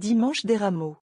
Dimanche des Rameaux.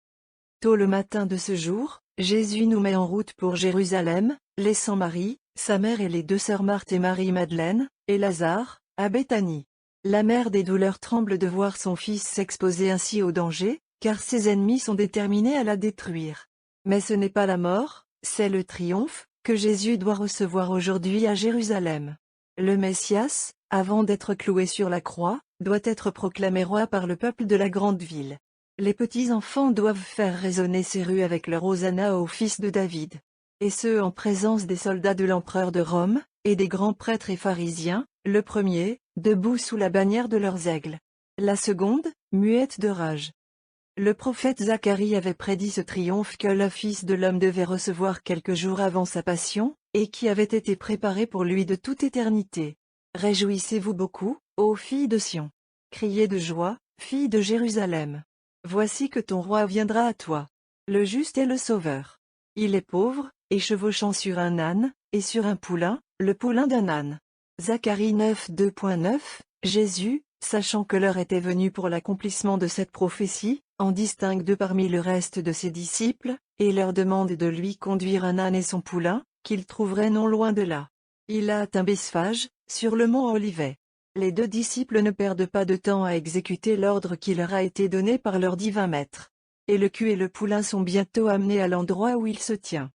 Tôt le matin de ce jour, Jésus nous met en route pour Jérusalem, laissant Marie, sa mère et les deux sœurs Marthe et Marie-Madeleine, et Lazare, à Béthanie. La mère des douleurs tremble de voir son fils s'exposer ainsi au danger, car ses ennemis sont déterminés à la détruire. Mais ce n'est pas la mort, c'est le triomphe, que Jésus doit recevoir aujourd'hui à Jérusalem. Le Messias, avant d'être cloué sur la croix, doit être proclamé roi par le peuple de la grande ville. Les petits enfants doivent faire résonner ces rues avec leur hosanna au fils de David. Et ce en présence des soldats de l'empereur de Rome, et des grands prêtres et pharisiens, le premier, debout sous la bannière de leurs aigles. La seconde, muette de rage. Le prophète Zacharie avait prédit ce triomphe que le Fils de l'homme devait recevoir quelques jours avant sa passion, et qui avait été préparé pour lui de toute éternité. Réjouissez-vous beaucoup, ô filles de Sion. Criez de joie, filles de Jérusalem. Voici que ton roi viendra à toi. Le juste est le sauveur. Il est pauvre, et chevauchant sur un âne, et sur un poulain, le poulain d'un âne. Zacharie 9 2.9, Jésus, sachant que l'heure était venue pour l'accomplissement de cette prophétie, en distingue deux parmi le reste de ses disciples, et leur demande de lui conduire un âne et son poulain, qu'il trouverait non loin de là. Il a atteint Bethphage, sur le mont Olivet. Les deux disciples ne perdent pas de temps à exécuter l'ordre qui leur a été donné par leur divin maître. Et le cul et le poulain sont bientôt amenés à l'endroit où il se tient.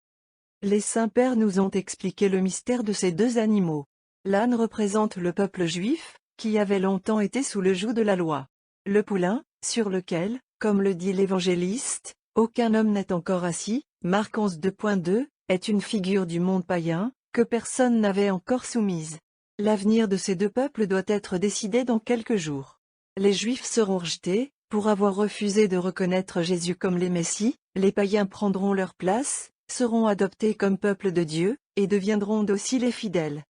Les saints pères nous ont expliqué le mystère de ces deux animaux. L'âne représente le peuple juif, qui avait longtemps été sous le joug de la loi. Le poulain, sur lequel, comme le dit l'évangéliste, aucun homme n'est encore assis, Marc 11 2.2, est une figure du monde païen, que personne n'avait encore soumise. L'avenir de ces deux peuples doit être décidé dans quelques jours. Les Juifs seront rejetés, pour avoir refusé de reconnaître Jésus comme les Messies, les païens prendront leur place, seront adoptés comme peuple de Dieu, et deviendront dociles et fidèles.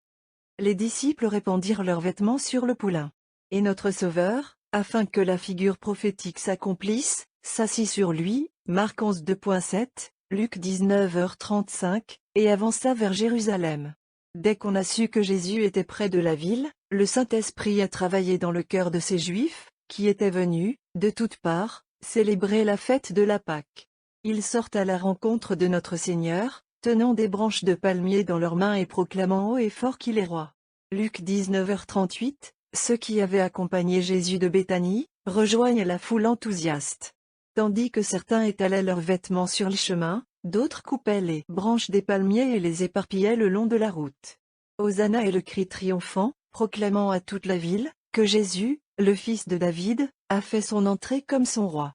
Les disciples répandirent leurs vêtements sur le poulain. Et notre Sauveur, afin que la figure prophétique s'accomplisse, s'assit sur lui, Marc 11 2.7, Luc 19h35, et avança vers Jérusalem. Dès qu'on a su que Jésus était près de la ville, le Saint-Esprit a travaillé dans le cœur de ces Juifs, qui étaient venus, de toutes parts, célébrer la fête de la Pâque. Ils sortent à la rencontre de notre Seigneur, tenant des branches de palmier dans leurs mains et proclamant haut et fort qu'il est roi. Luc 19h38, ceux qui avaient accompagné Jésus de Béthanie, rejoignent la foule enthousiaste. Tandis que certains étalaient leurs vêtements sur le chemin, d'autres coupaient les branches des palmiers et les éparpillaient le long de la route. Hosanna est le cri triomphant, proclamant à toute la ville, que Jésus, le fils de David, a fait son entrée comme son roi.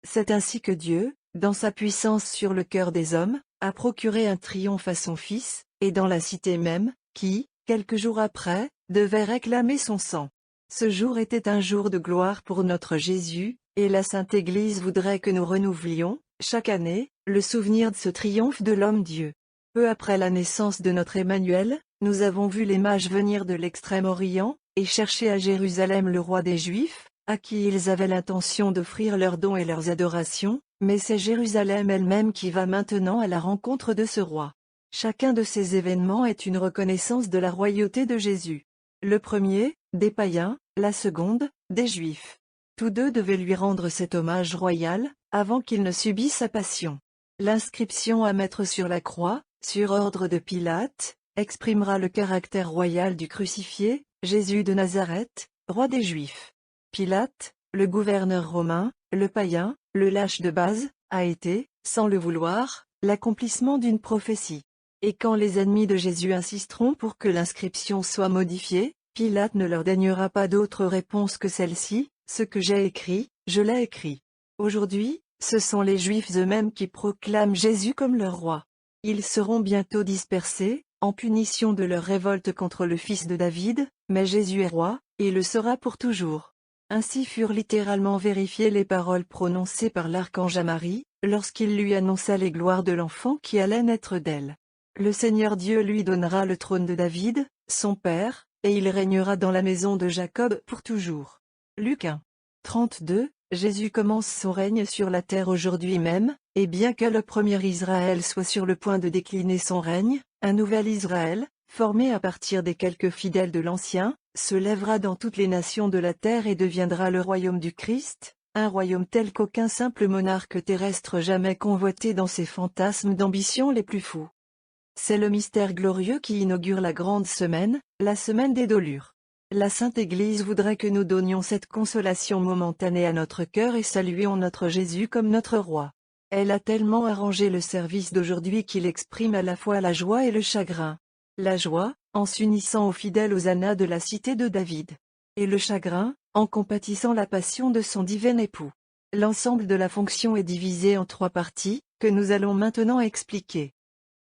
C'est ainsi que Dieu, dans sa puissance sur le cœur des hommes, a procuré un triomphe à son Fils, et dans la cité même, qui, quelques jours après, devait réclamer son sang. Ce jour était un jour de gloire pour notre Jésus, et la Sainte Église voudrait que nous renouvellions, chaque année, le souvenir de ce triomphe de l'homme-Dieu. Peu après la naissance de notre Emmanuel, nous avons vu les mages venir de l'extrême-orient, et chercher à Jérusalem le roi des Juifs, à qui ils avaient l'intention d'offrir leurs dons et leurs adorations, mais c'est Jérusalem elle-même qui va maintenant à la rencontre de ce roi. Chacun de ces événements est une reconnaissance de la royauté de Jésus. Le premier, des païens, la seconde, des Juifs. Tous deux devaient lui rendre cet hommage royal, avant qu'il ne subisse sa passion. L'inscription à mettre sur la croix, sur ordre de Pilate, exprimera le caractère royal du crucifié, Jésus de Nazareth, roi des Juifs. Pilate, le gouverneur romain, le païen, le lâche de base, a été, sans le vouloir, l'accomplissement d'une prophétie. Et quand les ennemis de Jésus insisteront pour que l'inscription soit modifiée, Pilate ne leur daignera pas d'autre réponse que celle-ci: ce que j'ai écrit, je l'ai écrit. Aujourd'hui, ce sont les Juifs eux-mêmes qui proclament Jésus comme leur roi. Ils seront bientôt dispersés, en punition de leur révolte contre le Fils de David, mais Jésus est roi, et le sera pour toujours. Ainsi furent littéralement vérifiées les paroles prononcées par l'archange à Marie, lorsqu'il lui annonça les gloires de l'enfant qui allait naître d'elle. Le Seigneur Dieu lui donnera le trône de David, son père, et il régnera dans la maison de Jacob pour toujours. Luc 1. 32, Jésus commence son règne sur la terre aujourd'hui même, et bien que le premier Israël soit sur le point de décliner son règne, un nouvel Israël, formé à partir des quelques fidèles de l'Ancien, se lèvera dans toutes les nations de la terre et deviendra le royaume du Christ, un royaume tel qu'aucun simple monarque terrestre jamais convoité dans ses fantasmes d'ambition les plus fous. C'est le mystère glorieux qui inaugure la grande semaine, la semaine des dolures. La Sainte Église voudrait que nous donnions cette consolation momentanée à notre cœur et saluions notre Jésus comme notre roi. Elle a tellement arrangé le service d'aujourd'hui qu'il exprime à la fois la joie et le chagrin. La joie, en s'unissant aux fidèles hosanna de la cité de David. Et le chagrin, en compatissant la passion de son divin époux. L'ensemble de la fonction est divisé en 3 parties, que nous allons maintenant expliquer.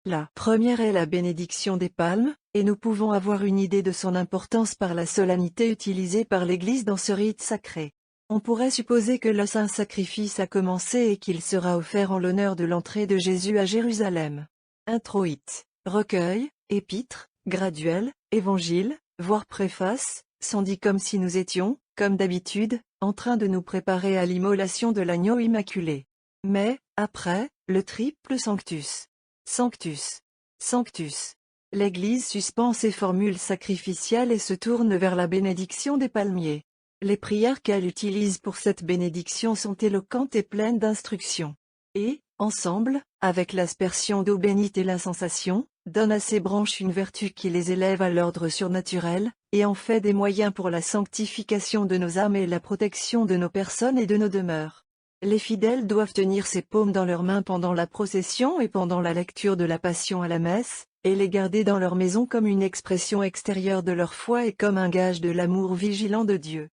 La première est la bénédiction des palmes, et nous pouvons avoir une idée de son importance par la solennité utilisée par l'Église dans ce rite sacré. On pourrait supposer que le saint sacrifice a commencé et qu'il sera offert en l'honneur de l'entrée de Jésus à Jérusalem. Introïte, recueil, épître, graduel, évangile, voire préface, sont dits comme si nous étions, comme d'habitude, en train de nous préparer à l'immolation de l'agneau immaculé. Mais, après, le triple Sanctus. Sanctus. Sanctus. L'Église suspend ses formules sacrificielles et se tourne vers la bénédiction des palmiers. Les prières qu'elle utilise pour cette bénédiction sont éloquentes et pleines d'instructions. Et, ensemble, avec l'aspersion d'eau bénite et l'incensation, donne à ces branches une vertu qui les élève à l'ordre surnaturel, et en fait des moyens pour la sanctification de nos âmes et la protection de nos personnes et de nos demeures. Les fidèles doivent tenir ces paumes dans leurs mains pendant la procession et pendant la lecture de la Passion à la messe, et les garder dans leur maison comme une expression extérieure de leur foi et comme un gage de l'amour vigilant de Dieu.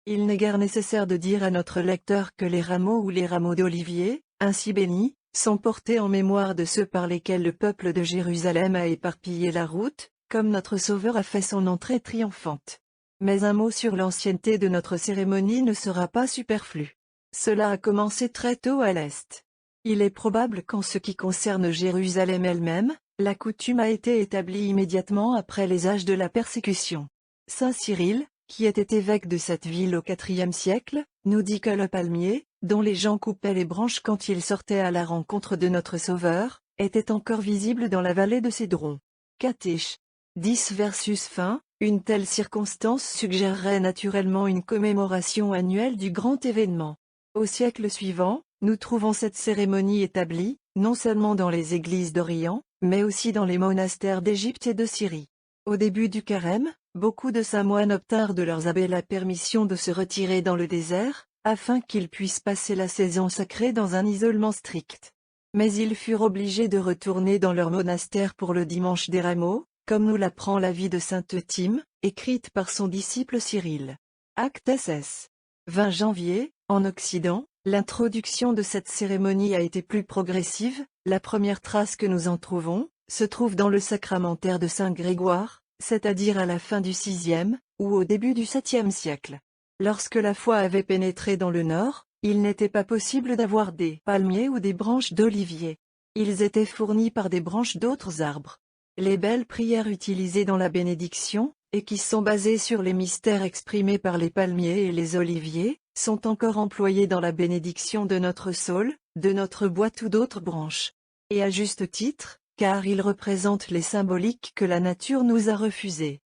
Il n'est guère nécessaire de dire à notre lecteur que les rameaux ou les rameaux d'olivier, ainsi bénis, sont portés en mémoire de ceux par lesquels le peuple de Jérusalem a éparpillé la route, comme notre Sauveur a fait son entrée triomphante. Mais un mot sur l'ancienneté de notre cérémonie ne sera pas superflu. Cela a commencé très tôt à l'Est. Il est probable qu'en ce qui concerne Jérusalem elle-même, la coutume a été établie immédiatement après les âges de la persécution. Saint Cyril, qui était évêque de cette ville au IVe siècle, nous dit que le palmier, dont les gens coupaient les branches quand ils sortaient à la rencontre de notre Sauveur, était encore visible dans la vallée de Cédron. Catech. 10 versus fin, une telle circonstance suggérerait naturellement une commémoration annuelle du grand événement. Au siècle suivant, nous trouvons cette cérémonie établie, non seulement dans les églises d'Orient, mais aussi dans les monastères d'Égypte et de Syrie. Au début du carême, beaucoup de saints moines obtinrent de leurs abbés la permission de se retirer dans le désert, afin qu'ils puissent passer la saison sacrée dans un isolement strict. Mais ils furent obligés de retourner dans leur monastère pour le dimanche des rameaux, comme nous l'apprend la vie de sainte Euthyme, écrite par son disciple Cyril. Actes SS. 20 janvier, en Occident, l'introduction de cette cérémonie a été plus progressive. La première trace que nous en trouvons, se trouve dans le sacramentaire de Saint Grégoire, c'est-à-dire à la fin du VIe, ou au début du VIIe siècle. Lorsque la foi avait pénétré dans le nord, il n'était pas possible d'avoir des palmiers ou des branches d'olivier. Ils étaient fournis par des branches d'autres arbres. Les belles prières utilisées dans la bénédiction, et qui sont basées sur les mystères exprimés par les palmiers et les oliviers, sont encore employées dans la bénédiction de notre saule, de notre boîte ou d'autres branches. Et à juste titre, car ils représentent les symboliques que la nature nous a refusées.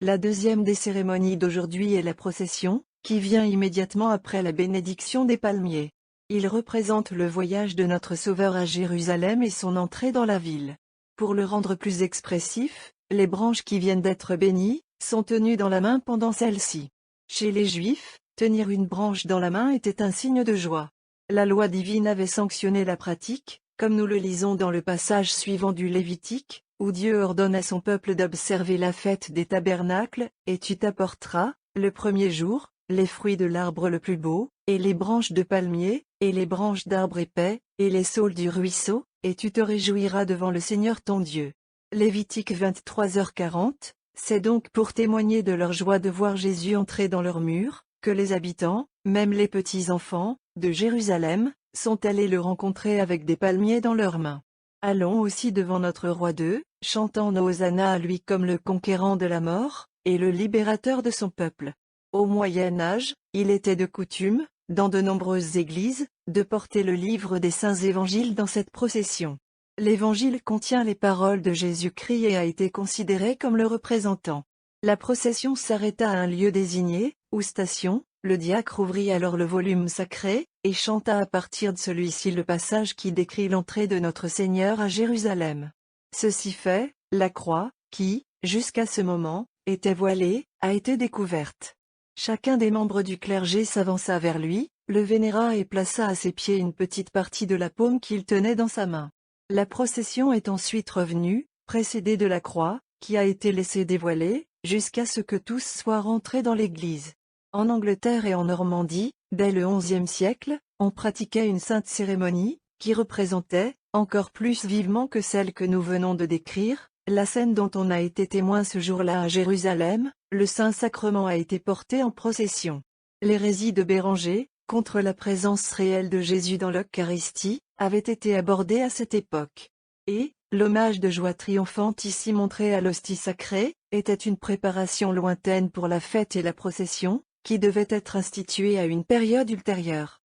La deuxième des cérémonies d'aujourd'hui est la procession, qui vient immédiatement après la bénédiction des palmiers. Il représente le voyage de notre Sauveur à Jérusalem et son entrée dans la ville. Pour le rendre plus expressif, les branches qui viennent d'être bénies, sont tenues dans la main pendant celle-ci. Chez les Juifs, tenir une branche dans la main était un signe de joie. La loi divine avait sanctionné la pratique, comme nous le lisons dans le passage suivant du Lévitique, où Dieu ordonne à son peuple d'observer la fête des tabernacles, et tu t'apporteras, le premier jour, les fruits de l'arbre le plus beau, et les branches de palmier, et les branches d'arbre épais, et les saules du ruisseau, et tu te réjouiras devant le Seigneur ton Dieu. Lévitique 23h40, c'est donc pour témoigner de leur joie de voir Jésus entrer dans leurs murs, que les habitants, même les petits-enfants, de Jérusalem, sont allés le rencontrer avec des palmiers dans leurs mains. Allons aussi devant notre roi d'eux, chantant nos hosannas à lui comme le conquérant de la mort, et le libérateur de son peuple. Au Moyen Âge, il était de coutume, dans de nombreuses églises, de porter le livre des saints évangiles dans cette procession. L'évangile contient les paroles de Jésus-Christ et a été considéré comme le représentant. La procession s'arrêta à un lieu désigné, ou station, Le diacre ouvrit alors le volume sacré, et chanta à partir de celui-ci le passage qui décrit l'entrée de notre Seigneur à Jérusalem. Ceci fait, la croix, qui, jusqu'à ce moment, était voilée, a été découverte. Chacun des membres du clergé s'avança vers lui, le vénéra et plaça à ses pieds une petite partie de la paume qu'il tenait dans sa main. La procession est ensuite revenue, précédée de la croix, qui a été laissée dévoilée, jusqu'à ce que tous soient rentrés dans l'église. En Angleterre et en Normandie, dès le XIe siècle, on pratiquait une sainte cérémonie, qui représentait, encore plus vivement que celle que nous venons de décrire, la scène dont on a été témoin ce jour-là à Jérusalem. Le Saint-Sacrement a été porté en procession. L'hérésie de Béranger, contre la présence réelle de Jésus dans l'Eucharistie, avait été abordée à cette époque. Et, l'hommage de joie triomphante ici montré à l'hostie sacrée, était une préparation lointaine pour la fête et la procession, qui devait être instituée à une période ultérieure.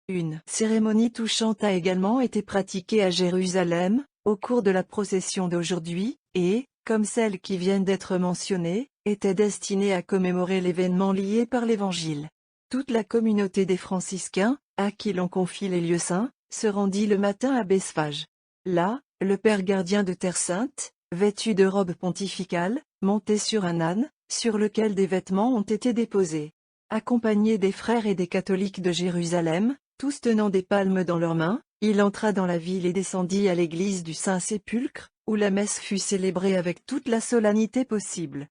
Une cérémonie touchante a également été pratiquée à Jérusalem, au cours de la procession d'aujourd'hui, et, comme celles qui viennent d'être mentionnées, était destinée à commémorer l'événement lié par l'Évangile. Toute la communauté des franciscains, à qui l'on confie les lieux saints, se rendit le matin à Bethphage. Là, le père gardien de Terre Sainte, vêtu de robe pontificale, monté sur un âne, sur lequel des vêtements ont été déposés. Accompagné des frères et des catholiques de Jérusalem, tous tenant des palmes dans leurs mains, il entra dans la ville et descendit à l'église du Saint-Sépulcre, où la messe fut célébrée avec toute la solennité possible.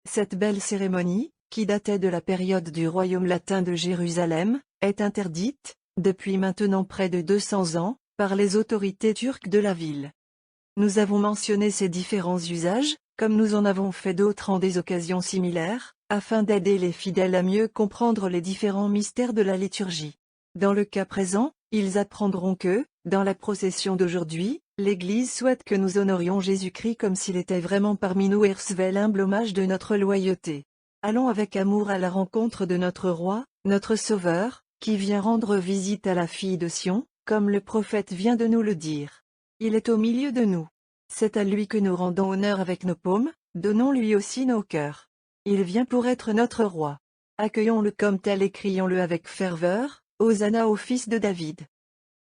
Cette belle cérémonie, qui datait de la période du royaume latin de Jérusalem, est interdite, depuis maintenant près de 200 ans, par les autorités turques de la ville. Nous avons mentionné ces différents usages, comme nous en avons fait d'autres en des occasions similaires, afin d'aider les fidèles à mieux comprendre les différents mystères de la liturgie. Dans le cas présent, ils apprendront que, dans la procession d'aujourd'hui, l'Église souhaite que nous honorions Jésus-Christ comme s'il était vraiment parmi nous et recevait l'humble hommage de notre loyauté. Allons avec amour à la rencontre de notre Roi, notre Sauveur, qui vient rendre visite à la fille de Sion, comme le prophète vient de nous le dire. Il est au milieu de nous. C'est à lui que nous rendons honneur avec nos paumes, donnons-lui aussi nos cœurs. Il vient pour être notre Roi. Accueillons-le comme tel et crions-le avec ferveur, Hosanna au fils de David.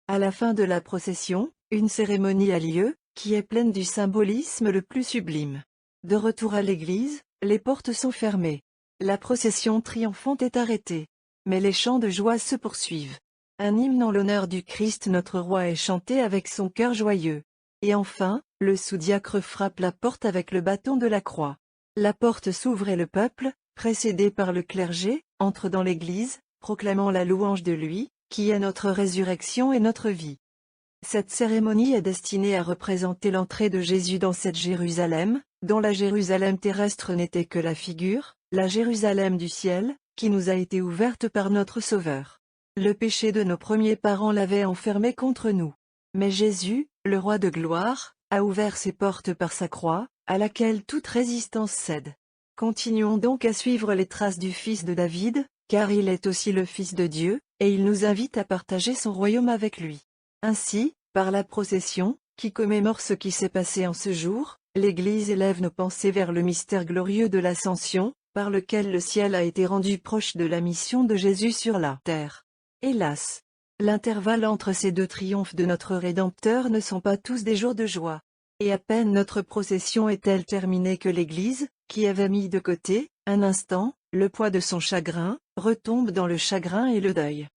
À la fin de la procession, une cérémonie a lieu, qui est pleine du symbolisme le plus sublime. De retour à l'église, les portes sont fermées. La procession triomphante est arrêtée. Mais les chants de joie se poursuivent. Un hymne en l'honneur du Christ notre Roi est chanté avec son cœur joyeux. Et enfin, le sous-diacre frappe la porte avec le bâton de la croix. La porte s'ouvre et le peuple, précédé par le clergé, entre dans l'église, proclamant la louange de lui, qui est notre résurrection et notre vie. Cette cérémonie est destinée à représenter l'entrée de Jésus dans cette Jérusalem, dont la Jérusalem terrestre n'était que la figure, la Jérusalem du ciel, qui nous a été ouverte par notre Sauveur. Le péché de nos premiers parents l'avait enfermé contre nous. Mais Jésus, le Roi de gloire, a ouvert ses portes par sa croix, à laquelle toute résistance cède. Continuons donc à suivre les traces du Fils de David, car il est aussi le Fils de Dieu, et il nous invite à partager son royaume avec lui. Ainsi, par la procession, qui commémore ce qui s'est passé en ce jour, l'Église élève nos pensées vers le mystère glorieux de l'Ascension, par lequel le ciel a été rendu proche de la mission de Jésus sur la terre. Hélas! L'intervalle entre ces deux triomphes de notre Rédempteur ne sont pas tous des jours de joie. Et à peine notre procession est-elle terminée que l'Église, qui avait mis de côté, un instant, le poids de son chagrin, retombe dans le chagrin et le deuil.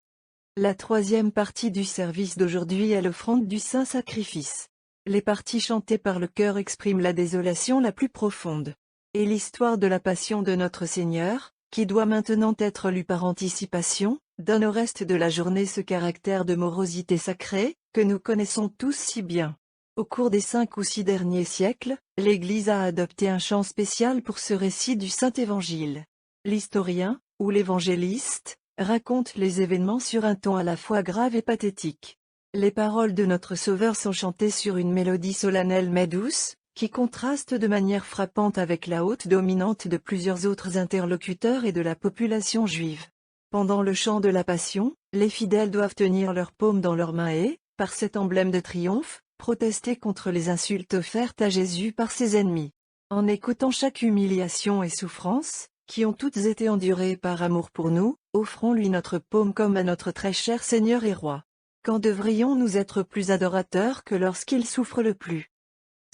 La troisième partie du service d'aujourd'hui est l'offrande du Saint Sacrifice. Les parties chantées par le chœur expriment la désolation la plus profonde. Et l'histoire de la passion de notre Seigneur, qui doit maintenant être lue par anticipation, donne au reste de la journée ce caractère de morosité sacrée, que nous connaissons tous si bien. Au cours des 5 ou 6 derniers siècles, l'Église a adopté un chant spécial pour ce récit du Saint-Évangile. L'historien, ou l'évangéliste, raconte les événements sur un ton à la fois grave et pathétique. Les paroles de notre Sauveur sont chantées sur une mélodie solennelle mais douce, qui contraste de manière frappante avec la haute dominante de plusieurs autres interlocuteurs et de la population juive. Pendant le chant de la Passion, les fidèles doivent tenir leurs paumes dans leurs mains et, par cet emblème de triomphe, protester contre les insultes offertes à Jésus par ses ennemis. En écoutant chaque humiliation et souffrance, qui ont toutes été endurées par amour pour nous, offrons-lui notre paume comme à notre très cher Seigneur et Roi. Quand devrions-nous être plus adorateurs que lorsqu'il souffre le plus?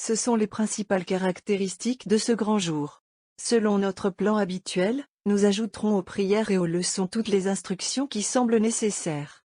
Ce sont les principales caractéristiques de ce grand jour. Selon notre plan habituel, nous ajouterons aux prières et aux leçons toutes les instructions qui semblent nécessaires.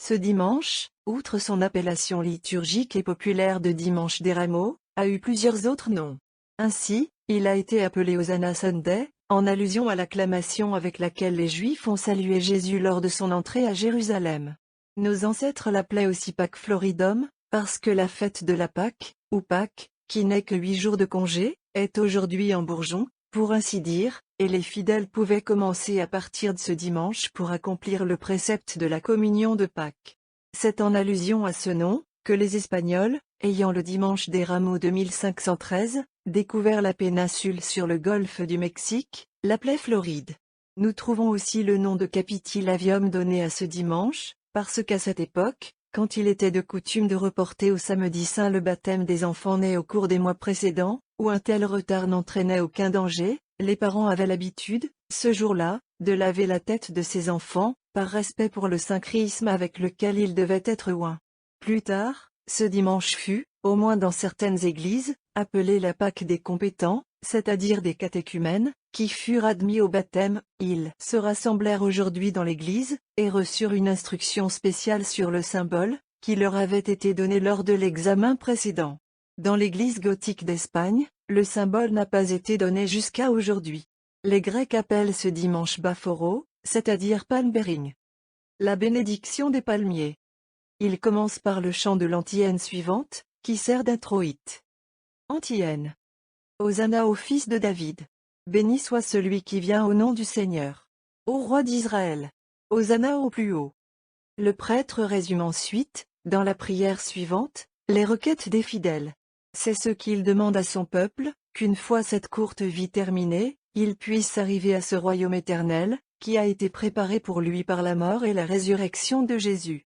Ce dimanche, outre son appellation liturgique et populaire de Dimanche des Rameaux, a eu plusieurs autres noms. Ainsi, il a été appelé Hosanna Sunday, en allusion à l'acclamation avec laquelle les Juifs ont salué Jésus lors de son entrée à Jérusalem. Nos ancêtres l'appelaient aussi Pâques Floridum, parce que la fête de la Pâque, ou Pâques, qui n'est que 8 jours de congé, est aujourd'hui en bourgeon, pour ainsi dire, et les fidèles pouvaient commencer à partir de ce dimanche pour accomplir le précepte de la communion de Pâques. C'est en allusion à ce nom, que les Espagnols, ayant le dimanche des Rameaux de 1513, découvert la péninsule sur le golfe du Mexique, l'appelaient Floride. Nous trouvons aussi le nom de Capitilavium donné à ce dimanche, parce qu'à cette époque, quand il était de coutume de reporter au samedi saint le baptême des enfants nés au cours des mois précédents, où un tel retard n'entraînait aucun danger, les parents avaient l'habitude, ce jour-là, de laver la tête de ces enfants, par respect pour le saint chrisme avec lequel ils devaient être oints. Plus tard, ce dimanche fut, au moins dans certaines églises, appelé la Pâque des compétents, c'est-à-dire des catéchumènes, qui furent admis au baptême. Ils se rassemblèrent aujourd'hui dans l'église, et reçurent une instruction spéciale sur le symbole, qui leur avait été donné lors de l'examen précédent. Dans l'église gothique d'Espagne, le symbole n'a pas été donné jusqu'à aujourd'hui. Les Grecs appellent ce dimanche Baphoro, c'est-à-dire Palm Bearing. La bénédiction des palmiers. Il commence par le chant de l'antienne suivante, qui sert d'introïte. Antienne. Hosanna au fils de David. Béni soit celui qui vient au nom du Seigneur. Ô roi d'Israël. Hosanna au plus haut. Le prêtre résume ensuite, dans la prière suivante, les requêtes des fidèles. C'est ce qu'il demande à son peuple, qu'une fois cette courte vie terminée, il puisse arriver à ce royaume éternel, qui a été préparé pour lui par la mort et la résurrection de Jésus.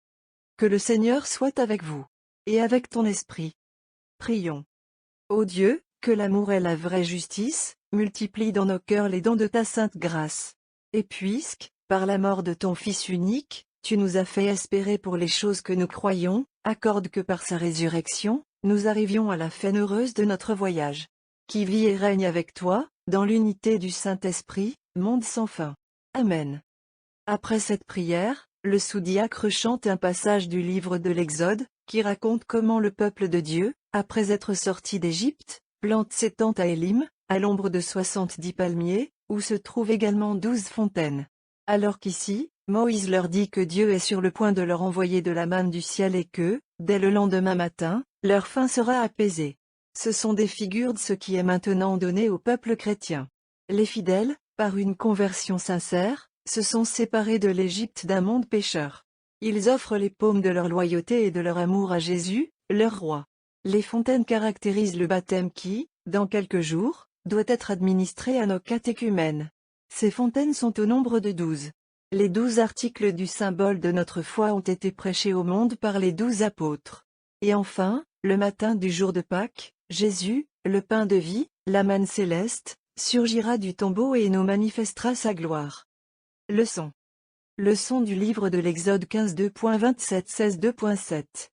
Que le Seigneur soit avec vous. Et avec ton esprit. Prions. Ô Dieu, que l'amour et la vraie justice, multiplie dans nos cœurs les dons de ta sainte grâce. Et puisque, par la mort de ton Fils unique, tu nous as fait espérer pour les choses que nous croyons, accorde que par sa résurrection, nous arrivions à la fin heureuse de notre voyage. Qui vit et règne avec toi, dans l'unité du Saint-Esprit, monde sans fin. Amen. Après cette prière, le sous-diacre chante un passage du livre de l'Exode, qui raconte comment le peuple de Dieu, après être sorti d'Égypte, plante ses tentes à Élim, à l'ombre de 70 palmiers, où se trouvent également 12 fontaines. Alors qu'ici, Moïse leur dit que Dieu est sur le point de leur envoyer de la manne du ciel et que, dès le lendemain matin, leur faim sera apaisée. Ce sont des figures de ce qui est maintenant donné au peuple chrétien. Les fidèles, par une conversion sincère, se sont séparés de l'Égypte d'un monde pécheur. Ils offrent les paumes de leur loyauté et de leur amour à Jésus, leur roi. Les fontaines caractérisent le baptême qui, dans quelques jours, doit être administré à nos catéchumènes. Ces fontaines sont au nombre de 12. Les 12 articles du symbole de notre foi ont été prêchés au monde par les 12 apôtres. Et enfin, le matin du jour de Pâques, Jésus, le pain de vie, la manne céleste, surgira du tombeau et nous manifestera sa gloire. Leçon. Leçon du livre de l'Exode 15:2.27-16:2.7.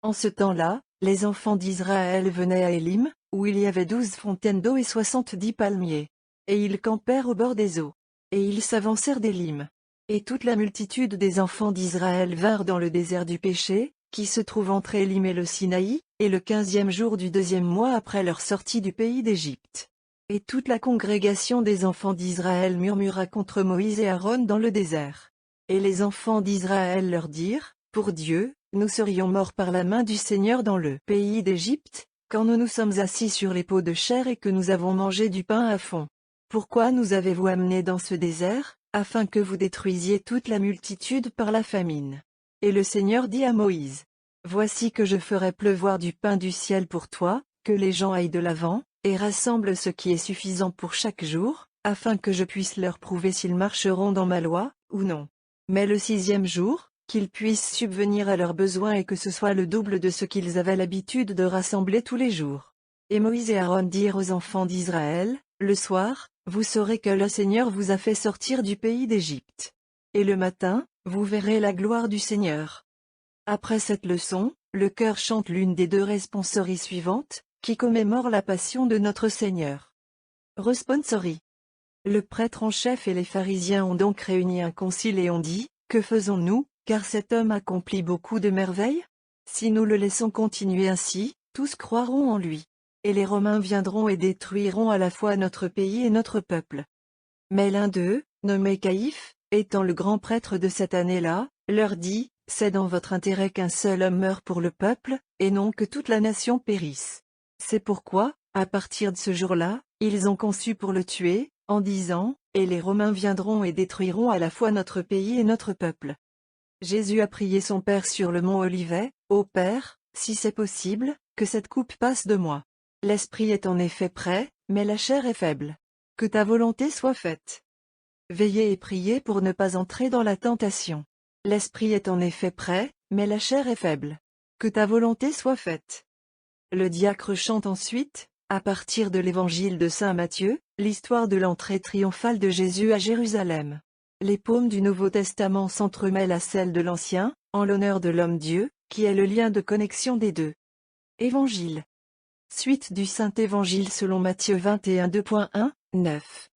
En ce temps-là, les enfants d'Israël venaient à Élim, où il y avait 12 fontaines d'eau et 70 palmiers. Et ils campèrent au bord des eaux. Et ils s'avancèrent d'Élim. Et toute la multitude des enfants d'Israël vinrent dans le désert du péché, qui se trouve entre Élim et le Sinaï, et le 15e jour du 2e mois après leur sortie du pays d'Égypte. Et toute la congrégation des enfants d'Israël murmura contre Moïse et Aaron dans le désert. Et les enfants d'Israël leur dirent, pour Dieu, nous serions morts par la main du Seigneur dans le pays d'Égypte, quand nous nous sommes assis sur les pots de chair et que nous avons mangé du pain à fond. Pourquoi nous avez-vous amenés dans ce désert, afin que vous détruisiez toute la multitude par la famine? Et le Seigneur dit à Moïse, voici que je ferai pleuvoir du pain du ciel pour toi, que les gens aillent de l'avant, et rassemblent ce qui est suffisant pour chaque jour, afin que je puisse leur prouver s'ils marcheront dans ma loi, ou non. Mais le 6e jour, qu'ils puissent subvenir à leurs besoins et que ce soit le double de ce qu'ils avaient l'habitude de rassembler tous les jours. Et Moïse et Aaron dirent aux enfants d'Israël, le soir, vous saurez que le Seigneur vous a fait sortir du pays d'Égypte. Et le matin, vous verrez la gloire du Seigneur. Après cette leçon, le chœur chante l'une des deux responsories suivantes, qui commémore la passion de notre Seigneur. Responsory. Le prêtre en chef et les pharisiens ont donc réuni un concile et ont dit, « Que faisons-nous, car cet homme accomplit beaucoup de merveilles? Si nous le laissons continuer ainsi, tous croiront en lui. Et les Romains viendront et détruiront à la fois notre pays et notre peuple. » Mais l'un d'eux, nommé Caïphe, étant le grand prêtre de cette année-là, leur dit, « C'est dans votre intérêt qu'un seul homme meure pour le peuple, et non que toute la nation périsse. » C'est pourquoi, à partir de ce jour-là, ils ont conçu pour le tuer, en disant, « Et les Romains viendront et détruiront à la fois notre pays et notre peuple. » Jésus a prié son Père sur le mont Olivet, « Ô Père, si c'est possible, que cette coupe passe de moi. L'esprit est en effet prêt, mais la chair est faible. Que ta volonté soit faite. » Veillez et priez pour ne pas entrer dans la tentation. L'esprit est en effet prêt, mais la chair est faible. Que ta volonté soit faite. Le diacre chante ensuite, à partir de l'évangile de saint Matthieu, l'histoire de l'entrée triomphale de Jésus à Jérusalem. Les paumes du Nouveau Testament s'entremêlent à celles de l'Ancien, en l'honneur de l'homme-Dieu, qui est le lien de connexion des deux. Évangile. Suite du Saint-Évangile selon Matthieu 21 2.1, 9.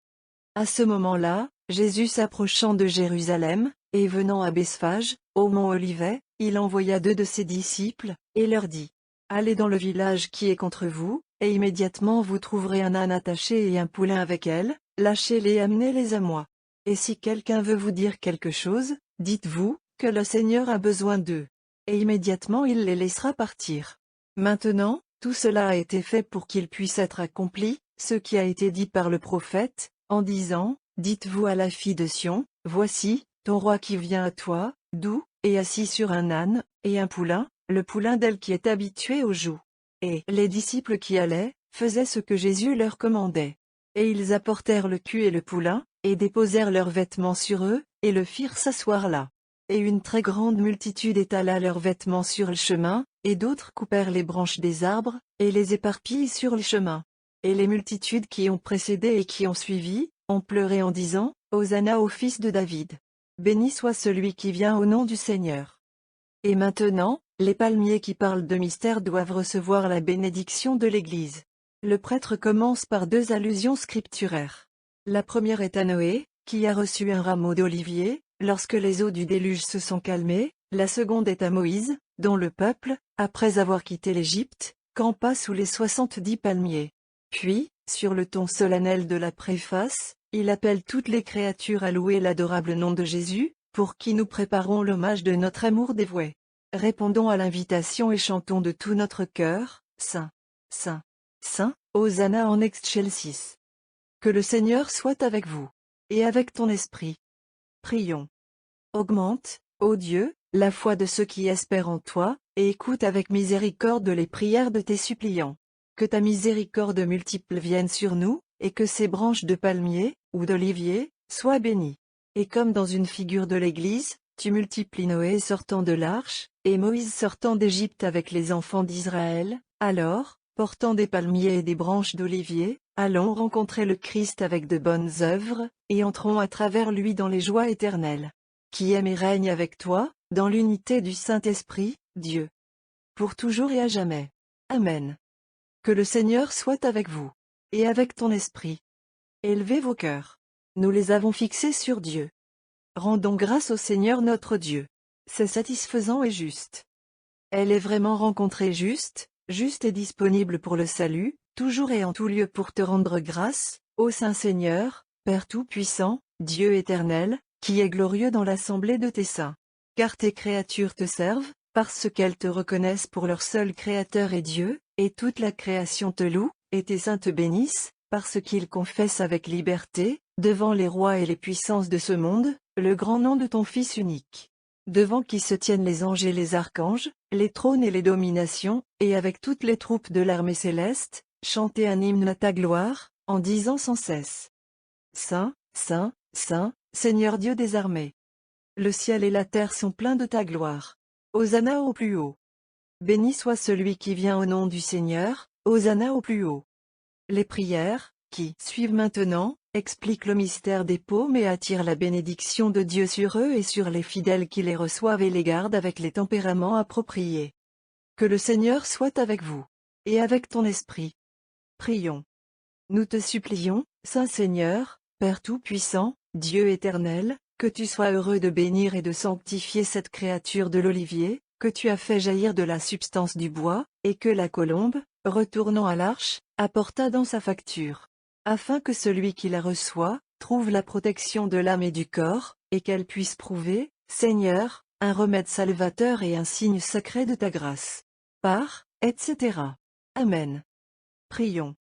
À ce moment-là, Jésus s'approchant de Jérusalem, et venant à Bethphage, au mont Olivet, il envoya 2 de ses disciples, et leur dit, « Allez dans le village qui est contre vous, et immédiatement vous trouverez un âne attaché et un poulain avec elle, lâchez-les et amenez-les à moi. Et si quelqu'un veut vous dire quelque chose, dites-vous, que le Seigneur a besoin d'eux. Et immédiatement il les laissera partir. » Maintenant, tout cela a été fait pour qu'il puisse être accompli, ce qui a été dit par le prophète, en disant, « Dites-vous à la fille de Sion, voici, ton roi qui vient à toi, doux, et assis sur un âne, et un poulain, le poulain d'elle qui est habitué au joug. » Et les disciples qui allaient, faisaient ce que Jésus leur commandait. Et ils apportèrent le cup et le poulain, et déposèrent leurs vêtements sur eux, et le firent s'asseoir là. Et une très grande multitude étala leurs vêtements sur le chemin, et d'autres coupèrent les branches des arbres, et les éparpillent sur le chemin. Et les multitudes qui ont précédé et qui ont suivi, ont pleuré en disant, « Hosanna au fils de David. Béni soit celui qui vient au nom du Seigneur. » Et maintenant, les palmiers qui parlent de mystère doivent recevoir la bénédiction de l'Église. Le prêtre commence par 2 allusions scripturaires. La première est à Noé, qui a reçu un rameau d'olivier, lorsque les eaux du déluge se sont calmées. La seconde est à Moïse, dont le peuple, après avoir quitté l'Égypte, campa sous les 70 palmiers. Puis, sur le ton solennel de la préface, il appelle toutes les créatures à louer l'adorable nom de Jésus, pour qui nous préparons l'hommage de notre amour dévoué. Répondons à l'invitation et chantons de tout notre cœur, Saint, Saint, Saint, Hosanna en excelsis. Que le Seigneur soit avec vous, et avec ton esprit. Prions. Augmente, ô Dieu, la foi de ceux qui espèrent en toi, et écoute avec miséricorde les prières de tes suppliants. Que ta miséricorde multiple vienne sur nous, et que ces branches de palmier, ou d'olivier, soient bénies. Et comme dans une figure de l'Église, tu multiplies Noé sortant de l'arche, et Moïse sortant d'Égypte avec les enfants d'Israël, alors, portant des palmiers et des branches d'olivier, allons rencontrer le Christ avec de bonnes œuvres, et entrons à travers lui dans les joies éternelles. Qui aime et règne avec toi, dans l'unité du Saint-Esprit, Dieu. Pour toujours et à jamais. Amen. Que le Seigneur soit avec vous. Et avec ton esprit. Élevez vos cœurs. Nous les avons fixés sur Dieu. Rendons grâce au Seigneur notre Dieu. C'est satisfaisant et juste. Elle est vraiment rencontrée juste, juste et disponible pour le salut, toujours et en tout lieu pour te rendre grâce, ô Saint Seigneur, Père Tout-Puissant, Dieu éternel, qui est glorieux dans l'assemblée de tes saints. Car tes créatures te servent, parce qu'elles te reconnaissent pour leur seul Créateur et Dieu, et toute la création te loue, et tes saints te bénissent, parce qu'ils confessent avec liberté, devant les rois et les puissances de ce monde, le grand nom de ton Fils unique. Devant qui se tiennent les anges et les archanges, les trônes et les dominations, et avec toutes les troupes de l'armée céleste, chantez un hymne à ta gloire, en disant sans cesse. Saint, Saint, Saint, Seigneur Dieu des armées. Le ciel et la terre sont pleins de ta gloire. Hosanna au plus haut. Béni soit celui qui vient au nom du Seigneur, Hosanna au plus haut. Les prières, qui suivent maintenant, expliquent le mystère des paumes et attirent la bénédiction de Dieu sur eux et sur les fidèles qui les reçoivent et les gardent avec les tempéraments appropriés. Que le Seigneur soit avec vous. Et avec ton esprit. Prions. Nous te supplions, Saint Seigneur, Père Tout-Puissant, Dieu éternel, que tu sois heureux de bénir et de sanctifier cette créature de l'olivier, que tu as fait jaillir de la substance du bois, et que la colombe, retournant à l'arche, apporta dans sa facture. Afin que celui qui la reçoit, trouve la protection de l'âme et du corps, et qu'elle puisse prouver, Seigneur, un remède salvateur et un signe sacré de ta grâce. Par, etc. Amen. Prions.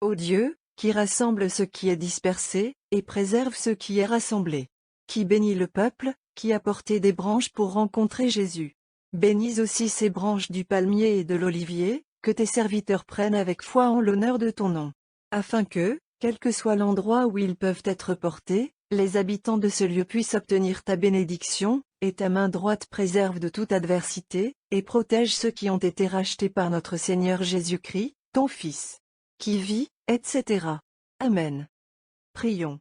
Ô Dieu, qui rassemble ce qui est dispersé, et préserve ce qui est rassemblé. Qui bénit le peuple, qui a porté des branches pour rencontrer Jésus. Bénis aussi ces branches du palmier et de l'olivier, que tes serviteurs prennent avec foi en l'honneur de ton nom. Afin que, quel que soit l'endroit où ils peuvent être portés, les habitants de ce lieu puissent obtenir ta bénédiction, et ta main droite préserve de toute adversité, et protège ceux qui ont été rachetés par notre Seigneur Jésus-Christ, ton Fils. Qui vit, etc. Amen. Prions.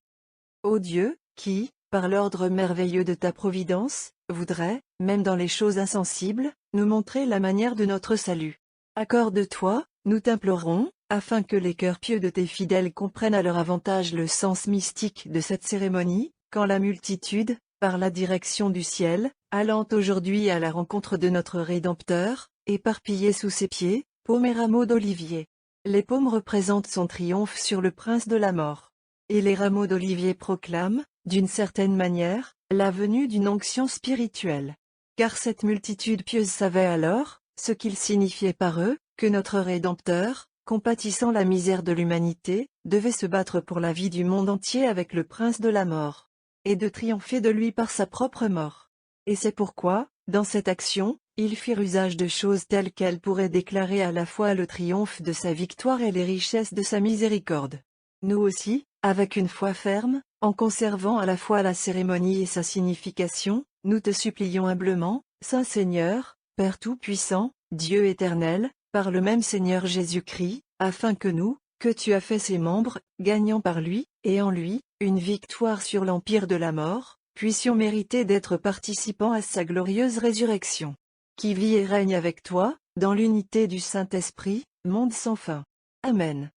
Ô Dieu, qui, par l'ordre merveilleux de ta providence, voudrait, même dans les choses insensibles, nous montrer la manière de notre salut. Accorde-toi, nous t'implorons, afin que les cœurs pieux de tes fidèles comprennent à leur avantage le sens mystique de cette cérémonie, quand la multitude, par la direction du ciel, allant aujourd'hui à la rencontre de notre Rédempteur, éparpillée sous ses pieds, paumes et rameaux d'olivier. Les paumes représentent son triomphe sur le prince de la mort. Et les rameaux d'olivier proclament, d'une certaine manière, la venue d'une onction spirituelle. Car cette multitude pieuse savait alors, ce qu'il signifiait par eux, que notre Rédempteur, compatissant la misère de l'humanité, devait se battre pour la vie du monde entier avec le prince de la mort. Et de triompher de lui par sa propre mort. Et c'est pourquoi, dans cette action, ils firent usage de choses telles qu'elles pourraient déclarer à la fois le triomphe de sa victoire et les richesses de sa miséricorde. Nous aussi, avec une foi ferme, en conservant à la fois la cérémonie et sa signification, nous te supplions humblement, Saint Seigneur, Père Tout-Puissant, Dieu éternel, par le même Seigneur Jésus-Christ, afin que nous, que tu as fait ses membres, gagnant par lui, et en lui, une victoire sur l'empire de la mort, puissions mériter d'être participants à sa glorieuse résurrection. Qui vit et règne avec toi, dans l'unité du Saint-Esprit, monde sans fin. Amen.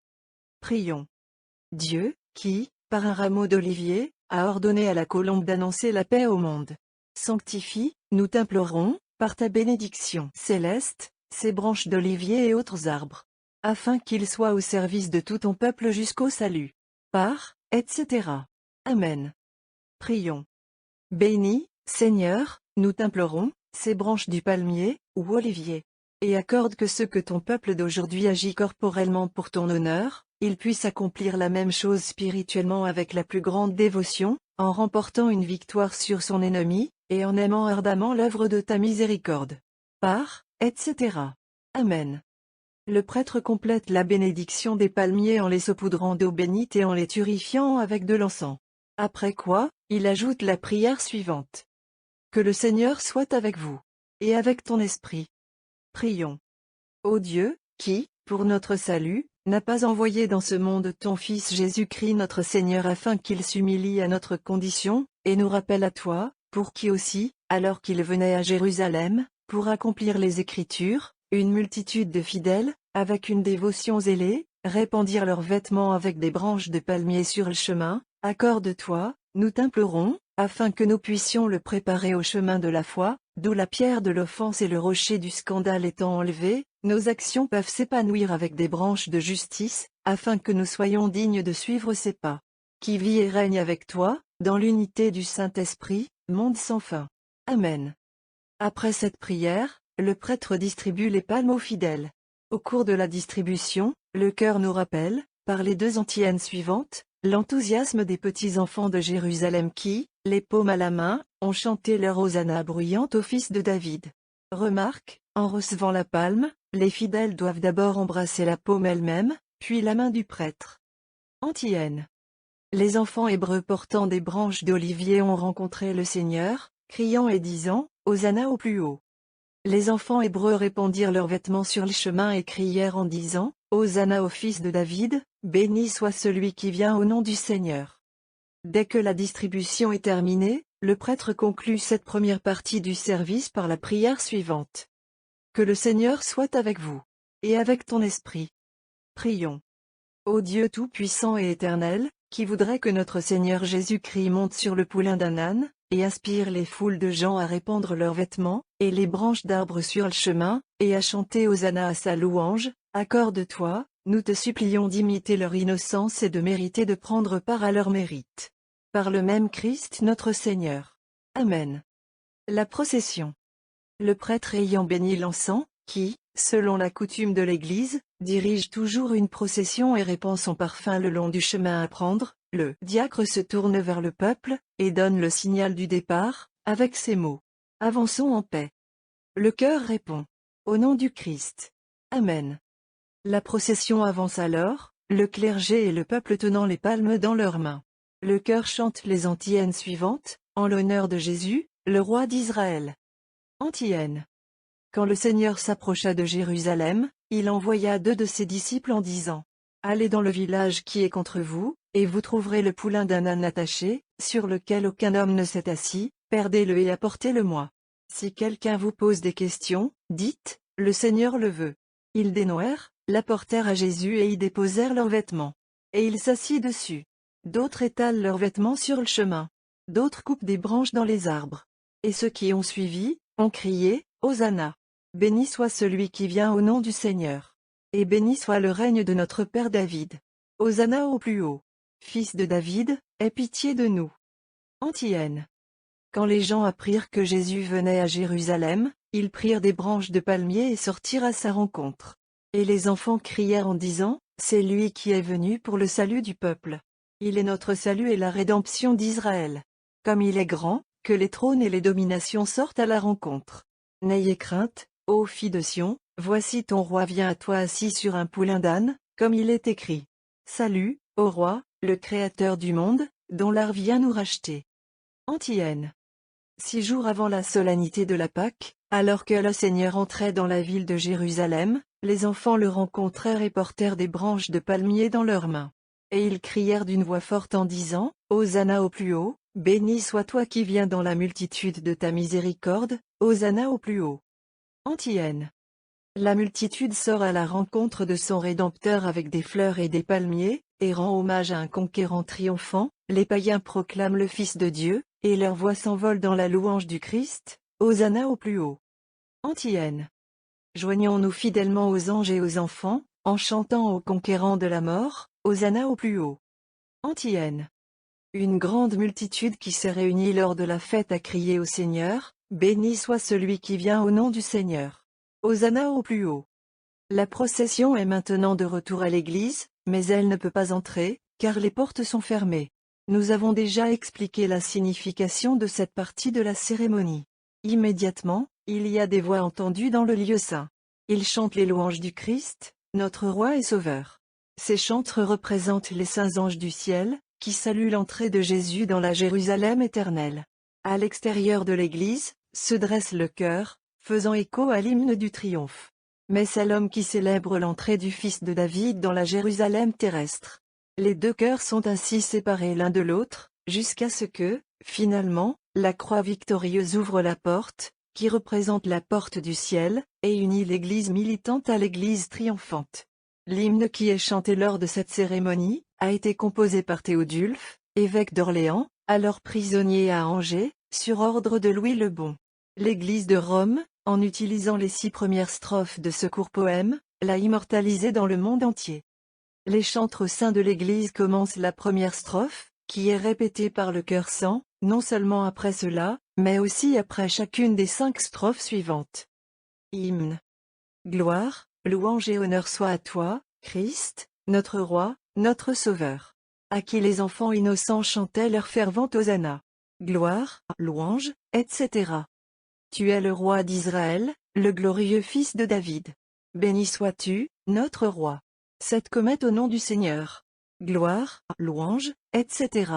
Prions. Dieu, qui, par un rameau d'olivier, a ordonné à la colombe d'annoncer la paix au monde. Sanctifie, nous t'implorons, par ta bénédiction céleste, ces branches d'olivier et autres arbres. Afin qu'ils soient au service de tout ton peuple jusqu'au salut. Par, etc. Amen. Prions. Bénis, Seigneur, nous t'implorons, ces branches du palmier, ou olivier. Et accorde que ce que ton peuple d'aujourd'hui agit corporellement pour ton honneur, il puisse accomplir la même chose spirituellement avec la plus grande dévotion, en remportant une victoire sur son ennemi, et en aimant ardemment l'œuvre de ta miséricorde. Par, etc. Amen. Le prêtre complète la bénédiction des palmiers en les saupoudrant d'eau bénite et en les purifiant avec de l'encens. Après quoi, il ajoute la prière suivante. Que le Seigneur soit avec vous. Et avec ton esprit. Prions. Ô Dieu, qui, pour notre salut, n'a pas envoyé dans ce monde ton Fils Jésus-Christ notre Seigneur afin qu'il s'humilie à notre condition, et nous rappelle à toi, pour qui aussi, alors qu'il venait à Jérusalem, pour accomplir les Écritures, une multitude de fidèles, avec une dévotion zélée, répandirent leurs vêtements avec des branches de palmier sur le chemin, accorde-toi, nous t'implorons, afin que nous puissions le préparer au chemin de la foi, d'où la pierre de l'offense et le rocher du scandale étant enlevés, nos actions peuvent s'épanouir avec des branches de justice, afin que nous soyons dignes de suivre ses pas. Qui vit et règne avec toi, dans l'unité du Saint-Esprit, monde sans fin. Amen. Après cette prière, le prêtre distribue les palmes aux fidèles. Au cours de la distribution, le chœur nous rappelle, par les deux antiennes suivantes, l'enthousiasme des petits enfants de Jérusalem qui, les paumes à la main, ont chanté leur hosanna bruyante au fils de David. Remarque, en recevant la palme, les fidèles doivent d'abord embrasser la paume elle-même, puis la main du prêtre. Antienne. Les enfants hébreux portant des branches d'olivier ont rencontré le Seigneur, criant et disant, Hosanna au plus haut. Les enfants hébreux répandirent leurs vêtements sur le chemin et crièrent en disant, Hosanna au fils de David, béni soit celui qui vient au nom du Seigneur. Dès que la distribution est terminée, le prêtre conclut cette première partie du service par la prière suivante. Que le Seigneur soit avec vous. Et avec ton esprit. Prions. Ô Dieu tout-puissant et éternel, qui voudrait que notre Seigneur Jésus-Christ monte sur le poulain d'un âne, et inspire les foules de gens à répandre leurs vêtements, et les branches d'arbres sur le chemin, et à chanter Hosanna à sa louange, accorde-toi, nous te supplions d'imiter leur innocence et de mériter de prendre part à leur mérite. Par le même Christ notre Seigneur. Amen. La procession. Le prêtre ayant béni l'encens, qui, selon la coutume de l'Église, dirige toujours une procession et répand son parfum le long du chemin à prendre, le diacre se tourne vers le peuple, et donne le signal du départ, avec ces mots. Avançons en paix. Le chœur répond. Au nom du Christ. Amen. La procession avance alors, le clergé et le peuple tenant les palmes dans leurs mains. Le chœur chante les antiennes suivantes, en l'honneur de Jésus, le roi d'Israël. Antienne. Quand le Seigneur s'approcha de Jérusalem, il envoya 2 de ses disciples en disant. Allez dans le village qui est contre vous, et vous trouverez le poulain d'un âne attaché, sur lequel aucun homme ne s'est assis, perdez-le et apportez-le-moi. Si quelqu'un vous pose des questions, dites, le Seigneur le veut. Ils dénouèrent, l'apportèrent à Jésus et y déposèrent leurs vêtements. Et il s'assit dessus. D'autres étalent leurs vêtements sur le chemin. D'autres coupent des branches dans les arbres. Et ceux qui ont suivi, ont crié, Hosanna. Béni soit celui qui vient au nom du Seigneur. Et béni soit le règne de notre Père David. Hosanna au plus haut. Fils de David, aie pitié de nous. Antienne. Quand les gens apprirent que Jésus venait à Jérusalem, ils prirent des branches de palmier et sortirent à sa rencontre. Et les enfants crièrent en disant, c'est lui qui est venu pour le salut du peuple. Il est notre salut et la rédemption d'Israël. Comme il est grand, que les trônes et les dominations sortent à la rencontre. N'ayez crainte, ô filles de Sion, voici ton roi vient à toi assis sur un poulain d'âne, comme il est écrit. Salut, ô roi, le Créateur du monde, dont l'art vient nous racheter. Antienne. 6 jours avant la solennité de la Pâque, alors que le Seigneur entrait dans la ville de Jérusalem, les enfants le rencontrèrent et portèrent des branches de palmier dans leurs mains. Et ils crièrent d'une voix forte en disant, Hosanna au plus haut, béni sois toi qui viens dans la multitude de ta miséricorde, Hosanna au plus haut. Antienne. La multitude sort à la rencontre de son Rédempteur avec des fleurs et des palmiers, et rend hommage à un conquérant triomphant, les païens proclament le Fils de Dieu, et leur voix s'envole dans la louange du Christ, Hosanna au plus haut. Antienne. Joignons-nous fidèlement aux anges et aux enfants, en chantant au conquérant de la mort, Hosanna au plus haut. Antienne. Une grande multitude qui s'est réunie lors de la fête a crié au Seigneur, béni soit celui qui vient au nom du Seigneur. Hosanna au plus haut. La procession est maintenant de retour à l'église, mais elle ne peut pas entrer, car les portes sont fermées. Nous avons déjà expliqué la signification de cette partie de la cérémonie. Immédiatement, il y a des voix entendues dans le lieu saint. Ils chantent les louanges du Christ, notre roi et sauveur. Ces chantres représentent les saints anges du ciel, qui saluent l'entrée de Jésus dans la Jérusalem éternelle. À l'extérieur de l'église, se dresse le chœur, faisant écho à l'hymne du triomphe. Mais c'est l'homme qui célèbre l'entrée du Fils de David dans la Jérusalem terrestre. Les 2 chœurs sont ainsi séparés l'un de l'autre, jusqu'à ce que, finalement, la croix victorieuse ouvre la porte, qui représente la porte du ciel, et unit l'église militante à l'église triomphante. L'hymne qui est chanté lors de cette cérémonie, a été composé par Théodulphe, évêque d'Orléans, alors prisonnier à Angers, sur ordre de Louis le Bon. L'Église de Rome, en utilisant les 6 premières strophes de ce court poème, l'a immortalisé dans le monde entier. Les chantres au sein de l'Église commencent la première strophe, qui est répétée par le chœur sans, non seulement après cela, mais aussi après chacune des 5 strophes suivantes. Hymne. Gloire, louange et honneur soient à toi, Christ, notre roi, notre sauveur. À qui les enfants innocents chantaient leur fervent Hosanna. Gloire, louange, etc. Tu es le roi d'Israël, le glorieux fils de David. Béni sois-tu, notre roi. Cette comète au nom du Seigneur. Gloire, louange, etc.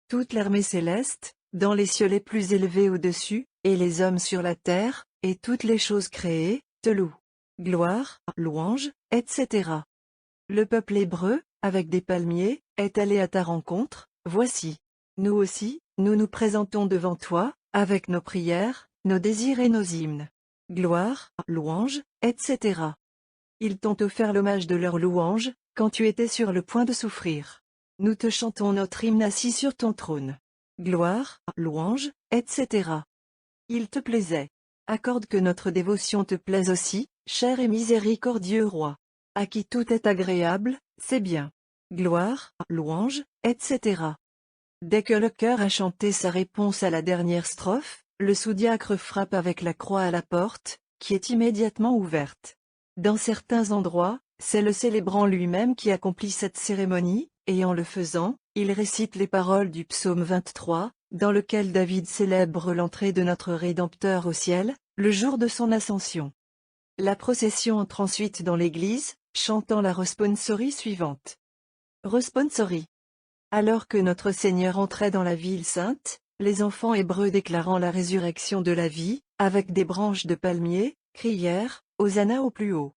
Toute l'armée céleste, dans les cieux les plus élevés au-dessus, et les hommes sur la terre, et toutes les choses créées, te louent. Gloire, louange, etc. Le peuple hébreu, avec des palmiers, est allé à ta rencontre, voici. Nous aussi, nous nous présentons devant toi, avec nos prières, nos désirs et nos hymnes. Gloire, louange, etc. Ils t'ont offert l'hommage de leur louange, quand tu étais sur le point de souffrir. Nous te chantons notre hymne assis sur ton trône. Gloire, louange, etc. Il te plaisait. Accorde que notre dévotion te plaise aussi, cher et miséricordieux roi. À qui tout est agréable, c'est bien. Gloire, louange, etc. Dès que le chœur a chanté sa réponse à la dernière strophe, le sous-diacre frappe avec la croix à la porte, qui est immédiatement ouverte. Dans certains endroits, c'est le célébrant lui-même qui accomplit cette cérémonie, et en le faisant, il récite les paroles du psaume 23, dans lequel David célèbre l'entrée de notre Rédempteur au ciel, le jour de son ascension. La procession entre ensuite dans l'église, chantant la responsorie suivante. Responsorie. Alors que notre Seigneur entrait dans la ville sainte, les enfants hébreux déclarant la résurrection de la vie, avec des branches de palmier, crièrent « Hosanna au plus haut ».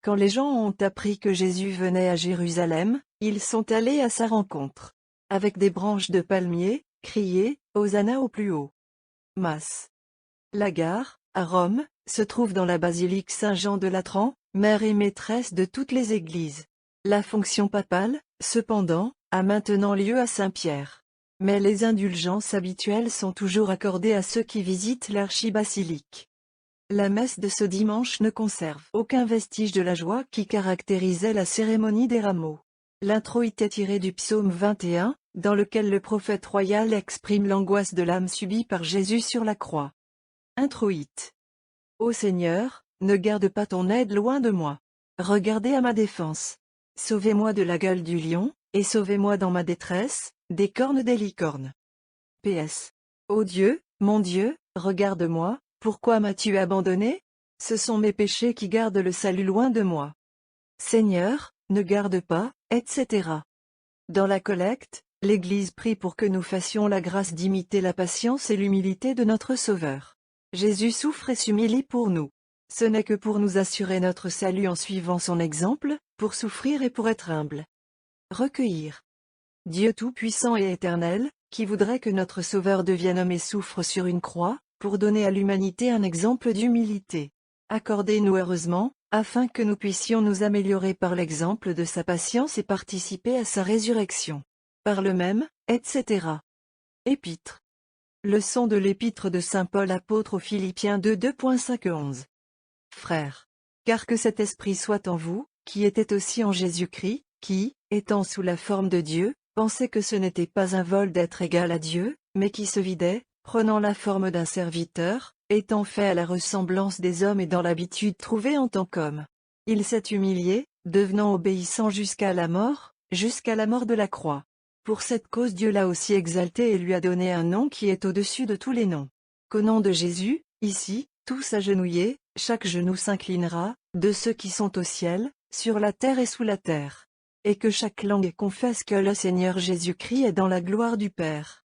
Quand les gens ont appris que Jésus venait à Jérusalem, ils sont allés à sa rencontre. Avec des branches de palmier, crier « Hosanna au plus haut ». Mas. La gare, à Rome, se trouve dans la basilique Saint-Jean de Latran, mère et maîtresse de toutes les églises. La fonction papale, cependant, a maintenant lieu à Saint-Pierre. Mais les indulgences habituelles sont toujours accordées à ceux qui visitent l'archibasilique. La messe de ce dimanche ne conserve aucun vestige de la joie qui caractérisait la cérémonie des rameaux. L'introït est tiré du psaume 21, dans lequel le prophète royal exprime l'angoisse de l'âme subie par Jésus sur la croix. Introït. Ô Seigneur, ne garde pas ton aide loin de moi. Regardez à ma défense. Sauvez-moi de la gueule du lion, et sauvez-moi dans ma détresse, des cornes des licornes. PS. Ô Dieu, mon Dieu, regarde-moi, pourquoi m'as-tu abandonné? Ce sont mes péchés qui gardent le salut loin de moi. Seigneur, ne garde pas, etc. Dans la collecte, l'Église prie pour que nous fassions la grâce d'imiter la patience et l'humilité de notre Sauveur. Jésus souffre et s'humilie pour nous. Ce n'est que pour nous assurer notre salut en suivant son exemple, pour souffrir et pour être humble. Recueillir. Dieu tout-puissant et éternel, qui voudrait que notre Sauveur devienne homme et souffre sur une croix, pour donner à l'humanité un exemple d'humilité. Accordez-nous heureusement, afin que nous puissions nous améliorer par l'exemple de sa patience et participer à sa résurrection. Par le même, etc. Épître. Leçon de l'épître de saint Paul apôtre aux Philippiens 2:5-11. Frères. Car que cet esprit soit en vous, qui était aussi en Jésus-Christ, qui, étant sous la forme de Dieu, pensait que ce n'était pas un vol d'être égal à Dieu, mais qui se vidait, prenant la forme d'un serviteur, étant fait à la ressemblance des hommes et dans l'habitude trouvée en tant qu'homme. Il s'est humilié, devenant obéissant jusqu'à la mort de la croix. Pour cette cause Dieu l'a aussi exalté et lui a donné un nom qui est au-dessus de tous les noms. Qu'au nom de Jésus, ici, tous agenouillés, chaque genou s'inclinera, de ceux qui sont au ciel, sur la terre et sous la terre. Et que chaque langue confesse que le Seigneur Jésus-Christ est dans la gloire du Père.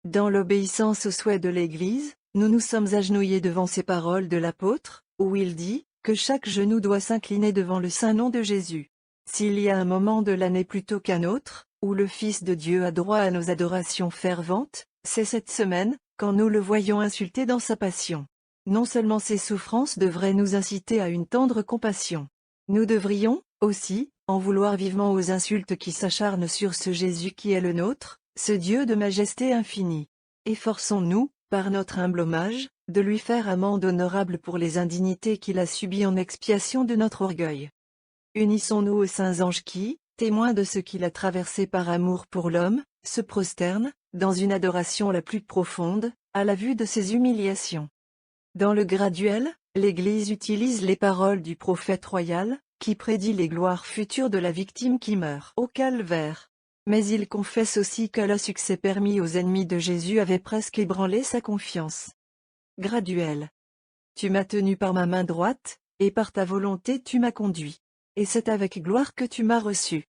Dans l'obéissance au souhait de l'Église, nous nous sommes agenouillés devant ces paroles de l'apôtre, où il dit, que chaque genou doit s'incliner devant le saint nom de Jésus. S'il y a un moment de l'année plutôt qu'un autre, où le Fils de Dieu a droit à nos adorations ferventes, c'est cette semaine, quand nous le voyons insulté dans sa passion. Non seulement ses souffrances devraient nous inciter à une tendre compassion. Nous devrions, aussi, en vouloir vivement aux insultes qui s'acharnent sur ce Jésus qui est le nôtre, ce Dieu de majesté infinie. Efforçons-nous, par notre humble hommage, de lui faire amende honorable pour les indignités qu'il a subies en expiation de notre orgueil. Unissons-nous aux saints anges qui, témoins de ce qu'il a traversé par amour pour l'homme, se prosternent, dans une adoration la plus profonde, à la vue de ses humiliations. Dans le graduel, l'Église utilise les paroles du prophète royal, qui prédit les gloires futures de la victime qui meurt au calvaire. Mais il confesse aussi que le succès permis aux ennemis de Jésus avait presque ébranlé sa confiance. Graduel. Tu m'as tenu par ma main droite, et par ta volonté tu m'as conduit. Et c'est avec gloire que tu m'as reçu.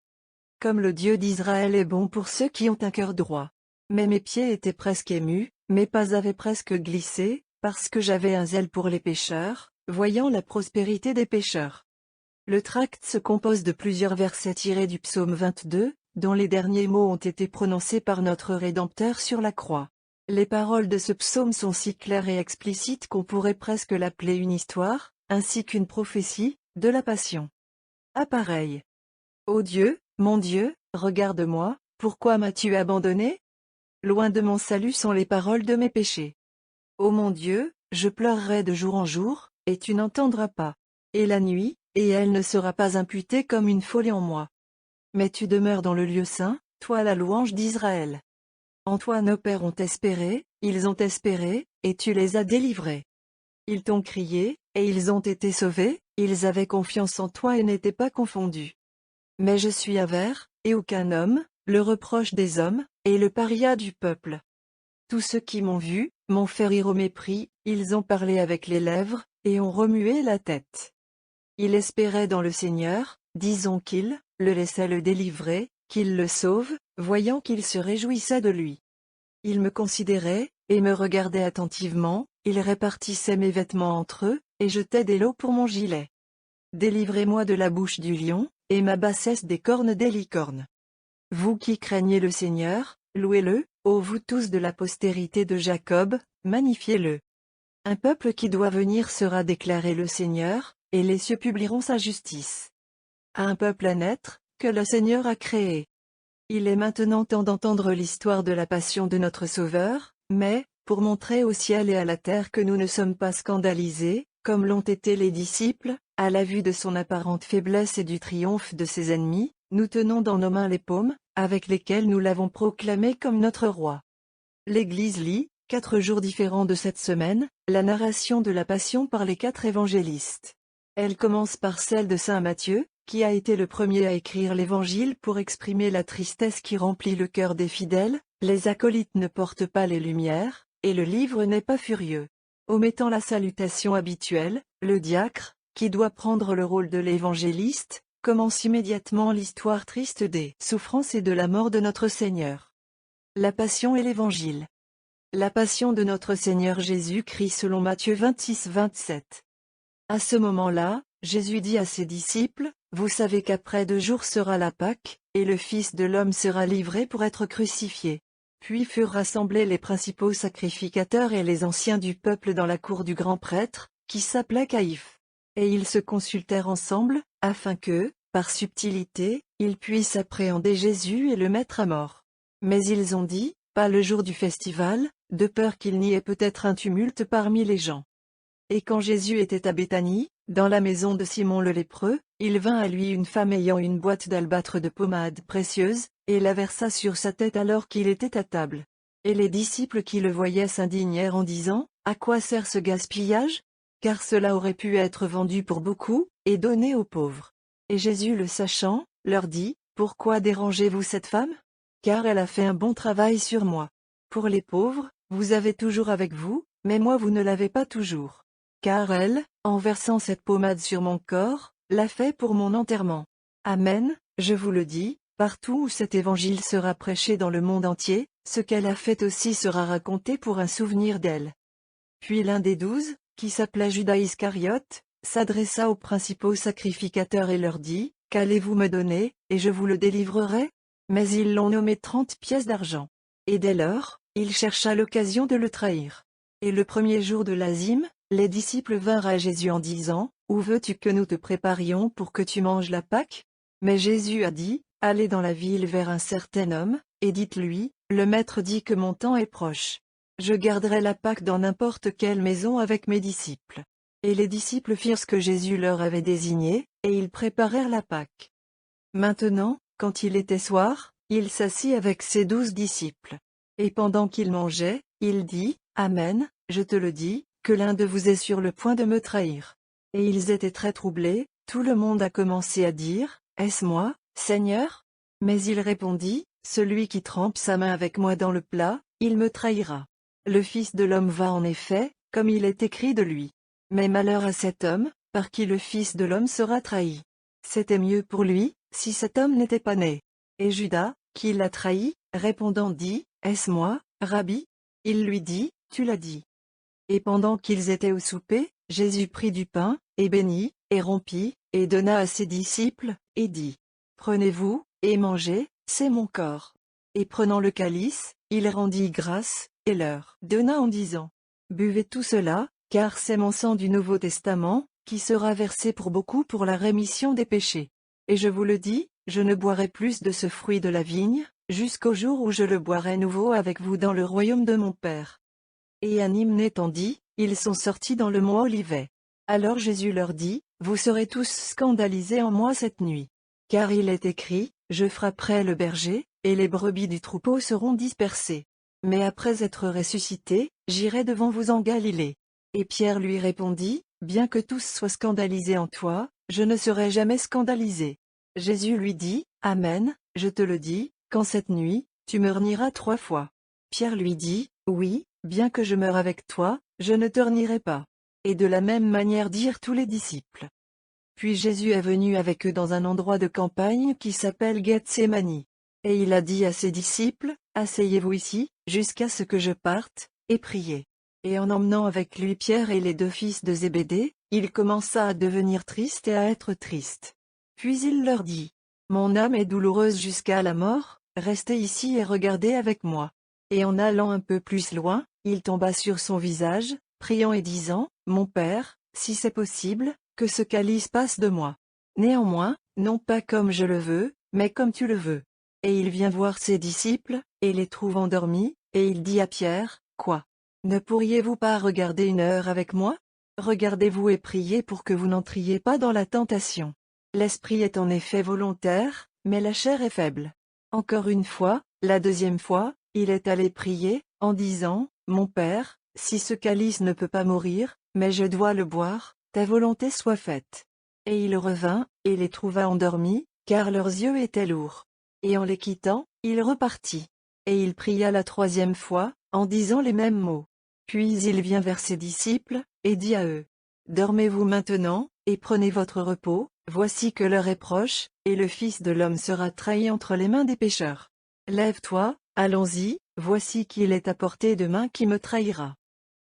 Comme le Dieu d'Israël est bon pour ceux qui ont un cœur droit. Mais mes pieds étaient presque émus, mes pas avaient presque glissé, parce que j'avais un zèle pour les pécheurs, voyant la prospérité des pécheurs. Le tract se compose de plusieurs versets tirés du psaume 22, dont les derniers mots ont été prononcés par notre Rédempteur sur la croix. Les paroles de ce psaume sont si claires et explicites qu'on pourrait presque l'appeler une histoire, ainsi qu'une prophétie, de la Passion. Ah pareil. Ô Dieu, mon Dieu, regarde-moi, pourquoi m'as-tu abandonné? Loin de mon salut sont les paroles de mes péchés. Ô mon Dieu, je pleurerai de jour en jour, et tu n'entendras pas. Et la nuit, et elle ne sera pas imputée comme une folie en moi. Mais tu demeures dans le lieu saint, toi la louange d'Israël. En toi nos pères ont espéré, ils ont espéré, et tu les as délivrés. Ils t'ont crié, et ils ont été sauvés, ils avaient confiance en toi et n'étaient pas confondus. Mais je suis avare, et aucun homme, le reproche des hommes, et le paria du peuple. Tous ceux qui m'ont vu, m'ont fait rire au mépris, ils ont parlé avec les lèvres, et ont remué la tête. Il espérait dans le Seigneur, disons qu'il le laissait le délivrer, qu'il le sauve, voyant qu'il se réjouissait de lui. Il me considérait, et me regardait attentivement, il répartissait mes vêtements entre eux, et jetait des lots pour mon gilet. Délivrez-moi de la bouche du lion, et ma bassesse des cornes des licornes. Vous qui craignez le Seigneur, louez-le, ô vous tous de la postérité de Jacob, magnifiez-le. Un peuple qui doit venir sera déclaré le Seigneur, et les cieux publieront sa justice. À un peuple à naître, que le Seigneur a créé. Il est maintenant temps d'entendre l'histoire de la passion de notre Sauveur, mais, pour montrer au ciel et à la terre que nous ne sommes pas scandalisés, comme l'ont été les disciples, à la vue de son apparente faiblesse et du triomphe de ses ennemis, nous tenons dans nos mains les paumes, avec lesquelles nous l'avons proclamé comme notre roi. L'Église lit, 4 jours différents de cette semaine, la narration de la Passion par les 4 évangélistes. Elle commence par celle de saint Matthieu, qui a été le premier à écrire l'Évangile pour exprimer la tristesse qui remplit le cœur des fidèles, les acolytes ne portent pas les lumières, et le livre n'est pas furieux. Omettant la salutation habituelle, le diacre, qui doit prendre le rôle de l'évangéliste, commence immédiatement l'histoire triste des souffrances et de la mort de notre Seigneur. La Passion et l'Évangile. La Passion de notre Seigneur Jésus-Christ selon Matthieu 26-27. À ce moment-là, Jésus dit à ses disciples, « Vous savez qu'après 2 jours sera la Pâque, et le Fils de l'homme sera livré pour être crucifié. » Puis furent rassemblés les principaux sacrificateurs et les anciens du peuple dans la cour du grand prêtre, qui s'appelait Caïphe. Et ils se consultèrent ensemble, afin que, par subtilité, ils puissent appréhender Jésus et le mettre à mort. Mais ils ont dit, pas le jour du festival, de peur qu'il n'y ait peut-être un tumulte parmi les gens. Et quand Jésus était à Béthanie, dans la maison de Simon le lépreux, il vint à lui une femme ayant une boîte d'albâtre de pommade précieuse, et la versa sur sa tête alors qu'il était à table. Et les disciples qui le voyaient s'indignèrent en disant, « À quoi sert ce gaspillage? Car cela aurait pu être vendu pour beaucoup, et donné aux pauvres. » Et Jésus le sachant, leur dit, « Pourquoi dérangez-vous cette femme? Car elle a fait un bon travail sur moi. Pour les pauvres, vous avez toujours avec vous, mais moi vous ne l'avez pas toujours. Car elle, en versant cette pommade sur mon corps, l'a fait pour mon enterrement. Amen, je vous le dis, partout où cet évangile sera prêché dans le monde entier, ce qu'elle a fait aussi sera raconté pour un souvenir d'elle. » Puis l'un des 12, qui s'appelait Judas Iscariote, s'adressa aux principaux sacrificateurs et leur dit, « Qu'allez-vous me donner, et je vous le délivrerai? » Mais ils l'ont nommé 30 pièces d'argent. Et dès lors, il chercha l'occasion de le trahir. Et le premier jour de l'Azime, les disciples vinrent à Jésus en disant, « Où veux-tu que nous te préparions pour que tu manges la Pâque? » Mais Jésus a dit, « Allez dans la ville vers un certain homme, et dites-lui, le Maître dit que mon temps est proche. Je garderai la Pâque dans n'importe quelle maison avec mes disciples. » Et les disciples firent ce que Jésus leur avait désigné, et ils préparèrent la Pâque. Maintenant, quand il était soir, il s'assit avec ses 12 disciples. Et pendant qu'il mangeait, il dit, « Amen, je te le dis, que l'un de vous est sur le point de me trahir. » Et ils étaient très troublés, tout le monde a commencé à dire, « Est-ce moi, Seigneur? » Mais il répondit, « Celui qui trempe sa main avec moi dans le plat, il me trahira. Le Fils de l'homme va en effet, comme il est écrit de lui. Mais malheur à cet homme, par qui le Fils de l'homme sera trahi. C'était mieux pour lui, si cet homme n'était pas né. » Et Judas, qui l'a trahi, répondant dit, « Est-ce moi, Rabbi? » Il lui dit, « Tu l'as dit. » Et pendant qu'ils étaient au souper, Jésus prit du pain, et bénit, et rompit, et donna à ses disciples, et dit, prenez-vous, et mangez, c'est mon corps. Et prenant le calice, il rendit grâce, et leur donna en disant, buvez tout cela, car c'est mon sang du Nouveau Testament, qui sera versé pour beaucoup pour la rémission des péchés. Et je vous le dis, je ne boirai plus de ce fruit de la vigne, jusqu'au jour où je le boirai nouveau avec vous dans le royaume de mon Père. Et un hymne étant dit, ils sont sortis dans le mont Olivet. Alors Jésus leur dit, vous serez tous scandalisés en moi cette nuit. Car il est écrit, je frapperai le berger, et les brebis du troupeau seront dispersées. Mais après être ressuscité, j'irai devant vous en Galilée. Et Pierre lui répondit, bien que tous soient scandalisés en toi, je ne serai jamais scandalisé. Jésus lui dit, Amen, je te le dis, qu'en cette nuit, tu me renieras 3 fois. Pierre lui dit, oui, bien que je meure avec toi, je ne te renierai pas. Et de la même manière dirent tous les disciples. Puis Jésus est venu avec eux dans un endroit de campagne qui s'appelle Gethsémani. Et il a dit à ses disciples, asseyez-vous ici, jusqu'à ce que je parte, et priez. Et en emmenant avec lui Pierre et les 2 fils de Zébédée, il commença à devenir triste et à être triste. Puis il leur dit, mon âme est douloureuse jusqu'à la mort, restez ici et regardez avec moi. Et en allant un peu plus loin, il tomba sur son visage, priant et disant, mon Père, si c'est possible, que ce calice passe de moi. Néanmoins, non pas comme je le veux, mais comme tu le veux. Et il vient voir ses disciples, et les trouve endormis, et il dit à Pierre, quoi? Ne pourriez-vous pas regarder 1 heure avec moi? Regardez-vous et priez pour que vous n'entriez pas dans la tentation. L'esprit est en effet volontaire, mais la chair est faible. Encore une fois, la 2e fois, il est allé prier, en disant, mon Père, si ce calice ne peut pas mourir, mais je dois le boire, ta volonté soit faite. Et il revint, et les trouva endormis, car leurs yeux étaient lourds. Et en les quittant, il repartit. Et il pria la 3e fois, en disant les mêmes mots. Puis il vient vers ses disciples, et dit à eux, dormez-vous maintenant, et prenez votre repos, voici que l'heure est proche, et le Fils de l'homme sera trahi entre les mains des pécheurs. Lève-toi, allons-y, voici qu'il est à portée de main qui me trahira.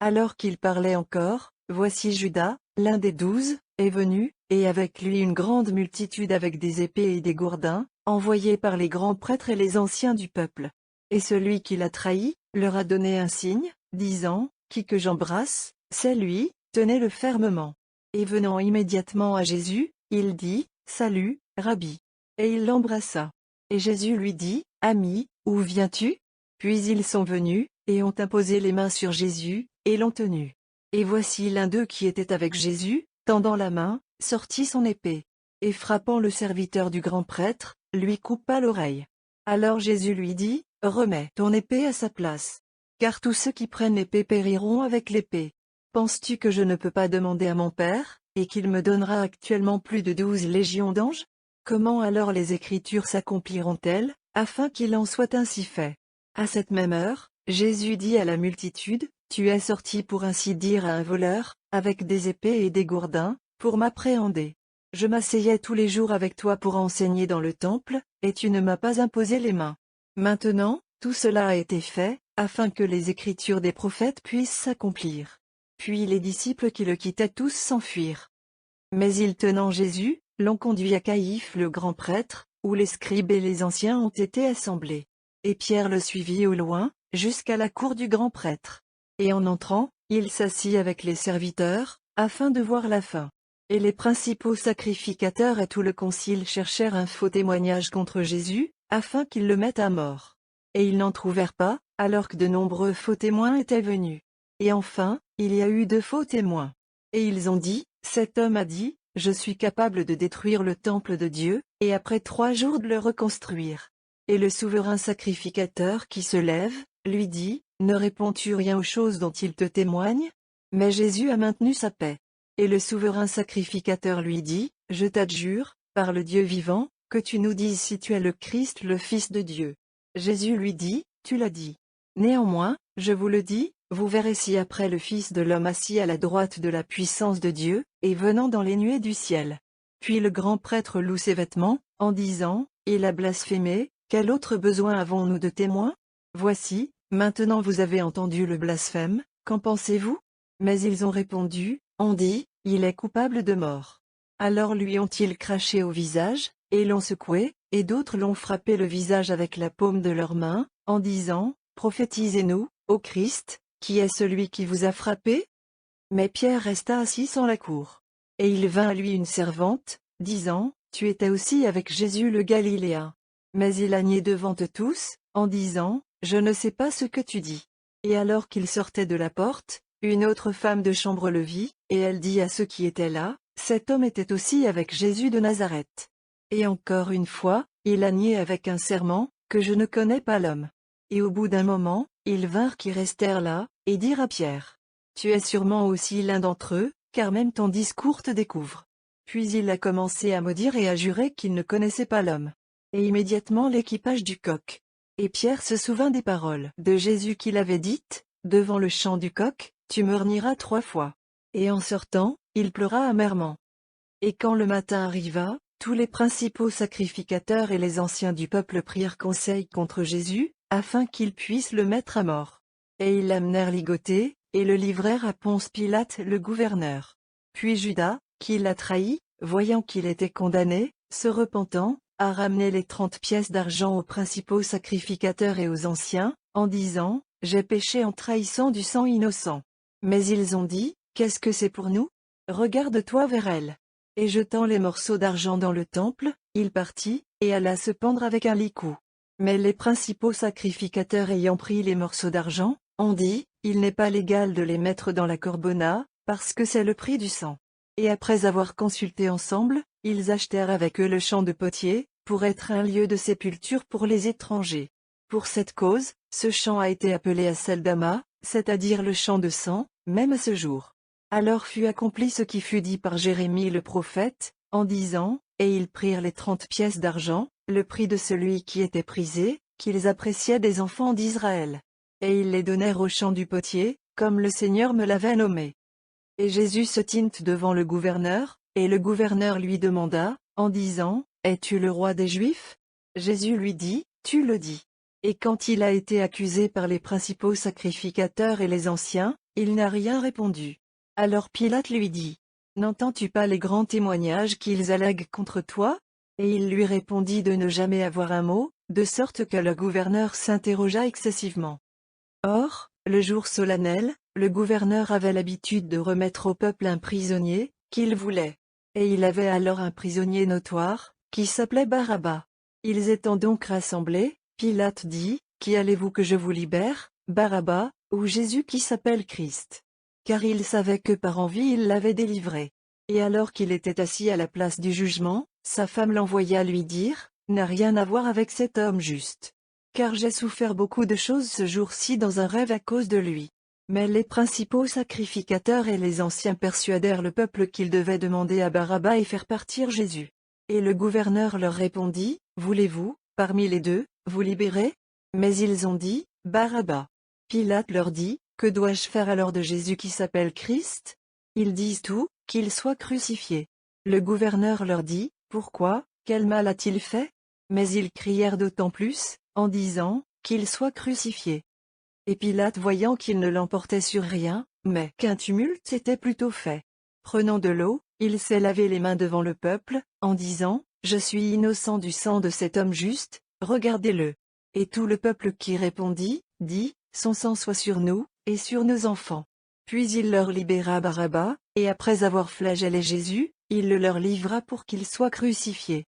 Alors qu'il parlait encore, voici Judas, l'un des 12, est venu, et avec lui une grande multitude avec des épées et des gourdins, envoyés par les grands prêtres et les anciens du peuple. Et celui qui l'a trahi, leur a donné un signe, disant, qui que j'embrasse, c'est lui, tenez-le fermement. Et venant immédiatement à Jésus, il dit, salut, Rabbi. Et il l'embrassa. Et Jésus lui dit, ami, où viens-tu? Puis ils sont venus, et ont imposé les mains sur Jésus, et l'ont tenu. Et voici l'un d'eux qui était avec Jésus, tendant la main, sortit son épée. Et frappant le serviteur du grand prêtre, lui coupa l'oreille. Alors Jésus lui dit, remets ton épée à sa place. Car tous ceux qui prennent l'épée périront avec l'épée. Penses-tu que je ne peux pas demander à mon Père, et qu'il me donnera actuellement plus de 12 légions d'anges? Comment alors les Écritures s'accompliront-elles, afin qu'il en soit ainsi fait? À cette même heure, Jésus dit à la multitude, tu es sorti pour ainsi dire à un voleur, avec des épées et des gourdins, pour m'appréhender. Je m'asseyais tous les jours avec toi pour enseigner dans le temple, et tu ne m'as pas imposé les mains. Maintenant, tout cela a été fait, afin que les Écritures des prophètes puissent s'accomplir. Puis les disciples qui le quittaient tous s'enfuirent. Mais ils tenant Jésus, l'ont conduit à Caïphe le grand prêtre, où les scribes et les anciens ont été assemblés. Et Pierre le suivit au loin, jusqu'à la cour du grand prêtre. Et en entrant, il s'assit avec les serviteurs, afin de voir la fin. Et les principaux sacrificateurs et tout le concile cherchèrent un faux témoignage contre Jésus, afin qu'ils le mettent à mort. Et ils n'en trouvèrent pas, alors que de nombreux faux témoins étaient venus. Et enfin, il y a eu 2 faux témoins. Et ils ont dit, cet homme a dit, je suis capable de détruire le temple de Dieu, et après 3 jours de le reconstruire. Et le souverain sacrificateur qui se lève, lui dit, ne réponds-tu rien aux choses dont il te témoigne? Mais Jésus a maintenu sa paix. Et le souverain sacrificateur lui dit, je t'adjure, par le Dieu vivant, que tu nous dises si tu es le Christ le Fils de Dieu. Jésus lui dit, tu l'as dit. Néanmoins, je vous le dis, vous verrez ci-après le Fils de l'homme assis à la droite de la puissance de Dieu, et venant dans les nuées du ciel. Puis le grand prêtre loue ses vêtements, en disant, il a blasphémé, quel autre besoin avons-nous de témoins? Voici, maintenant vous avez entendu le blasphème, qu'en pensez-vous? Mais ils ont répondu, on dit, il est coupable de mort. Alors lui ont-ils craché au visage, et l'ont secoué, et d'autres l'ont frappé le visage avec la paume de leurs mains, en disant, prophétisez-nous, ô Christ, qui est celui qui vous a frappé? Mais Pierre resta assis sans la cour. Et il vint à lui une servante, disant, tu étais aussi avec Jésus le Galiléen. Mais il a nié devant eux tous, en disant, je ne sais pas ce que tu dis. Et alors qu'il sortait de la porte, une autre femme de chambre le vit, et elle dit à ceux qui étaient là, cet homme était aussi avec Jésus de Nazareth. Et encore une fois, il a nié avec un serment, que je ne connais pas l'homme. Et au bout d'un moment, ils vinrent qui restèrent là, et dirent à Pierre, tu es sûrement aussi l'un d'entre eux, car même ton discours te découvre. Puis il a commencé à maudire et à jurer qu'il ne connaissait pas l'homme. Et immédiatement l'équipage du coq. Et Pierre se souvint des paroles de Jésus qu'il avait dites, devant le chant du coq, tu me renieras 3 fois. Et en sortant, il pleura amèrement. Et quand le matin arriva, tous les principaux sacrificateurs et les anciens du peuple prirent conseil contre Jésus, afin qu'ils puissent le mettre à mort. Et ils l'amenèrent ligoté, et le livrèrent à Ponce Pilate le gouverneur. Puis Judas, qui l'a trahi, voyant qu'il était condamné, se repentant, a ramené les 30 pièces d'argent aux principaux sacrificateurs et aux anciens, en disant, j'ai péché en trahissant du sang innocent. Mais ils ont dit, qu'est-ce que c'est pour nous? Regarde-toi vers elle. Et jetant les morceaux d'argent dans le temple, il partit, et alla se pendre avec un licou. Mais les principaux sacrificateurs ayant pris les morceaux d'argent, ont dit, il n'est pas légal de les mettre dans la corbona, parce que c'est le prix du sang. Et après avoir consulté ensemble, ils achetèrent avec eux le champ de potier, pour être un lieu de sépulture pour les étrangers. Pour cette cause, ce champ a été appelé Aceldama, c'est-à-dire le champ de sang, même à ce jour. Alors fut accompli ce qui fut dit par Jérémie le prophète, en disant, et ils prirent les 30 pièces d'argent, le prix de celui qui était prisé, qu'ils appréciaient des enfants d'Israël. Et ils les donnèrent au champ du potier, comme le Seigneur me l'avait nommé. Et Jésus se tint devant le gouverneur, et le gouverneur lui demanda, en disant, es-tu le roi des Juifs? Jésus lui dit, tu le dis. Et quand il a été accusé par les principaux sacrificateurs et les anciens, il n'a rien répondu. Alors Pilate lui dit, n'entends-tu pas les grands témoignages qu'ils allèguent contre toi? Et il lui répondit de ne jamais avoir un mot, de sorte que le gouverneur s'interrogea excessivement. Or, le jour solennel, le gouverneur avait l'habitude de remettre au peuple un prisonnier, qu'il voulait. Et il avait alors un prisonnier notoire, qui s'appelait Barabbas. Ils étant donc rassemblés, Pilate dit, qui allez-vous que je vous libère, Barabbas, ou Jésus qui s'appelle Christ? Car il savait que par envie il l'avait délivré. Et alors qu'il était assis à la place du jugement, sa femme l'envoya lui dire, n'a rien à voir avec cet homme juste. Car j'ai souffert beaucoup de choses ce jour-ci dans un rêve à cause de lui. Mais les principaux sacrificateurs et les anciens persuadèrent le peuple qu'ils devaient demander à Barabbas et faire partir Jésus. Et le gouverneur leur répondit, voulez-vous, parmi les deux, vous libérer? Mais ils ont dit, Barabbas. Pilate leur dit, que dois-je faire alors de Jésus qui s'appelle Christ? Ils disent tout, qu'il soit crucifié. Le gouverneur leur dit, pourquoi, quel mal a-t-il fait? Mais ils crièrent d'autant plus, en disant, qu'il soit crucifié. Et Pilate voyant qu'il ne l'emportait sur rien, mais qu'un tumulte était plutôt fait. Prenant de l'eau, il s'est lavé les mains devant le peuple, en disant, je suis innocent du sang de cet homme juste, regardez-le. Et tout le peuple qui répondit, dit, son sang soit sur nous, et sur nos enfants. Puis il leur libéra Barabbas, et après avoir flagellé Jésus, il le leur livra pour qu'il soit crucifié.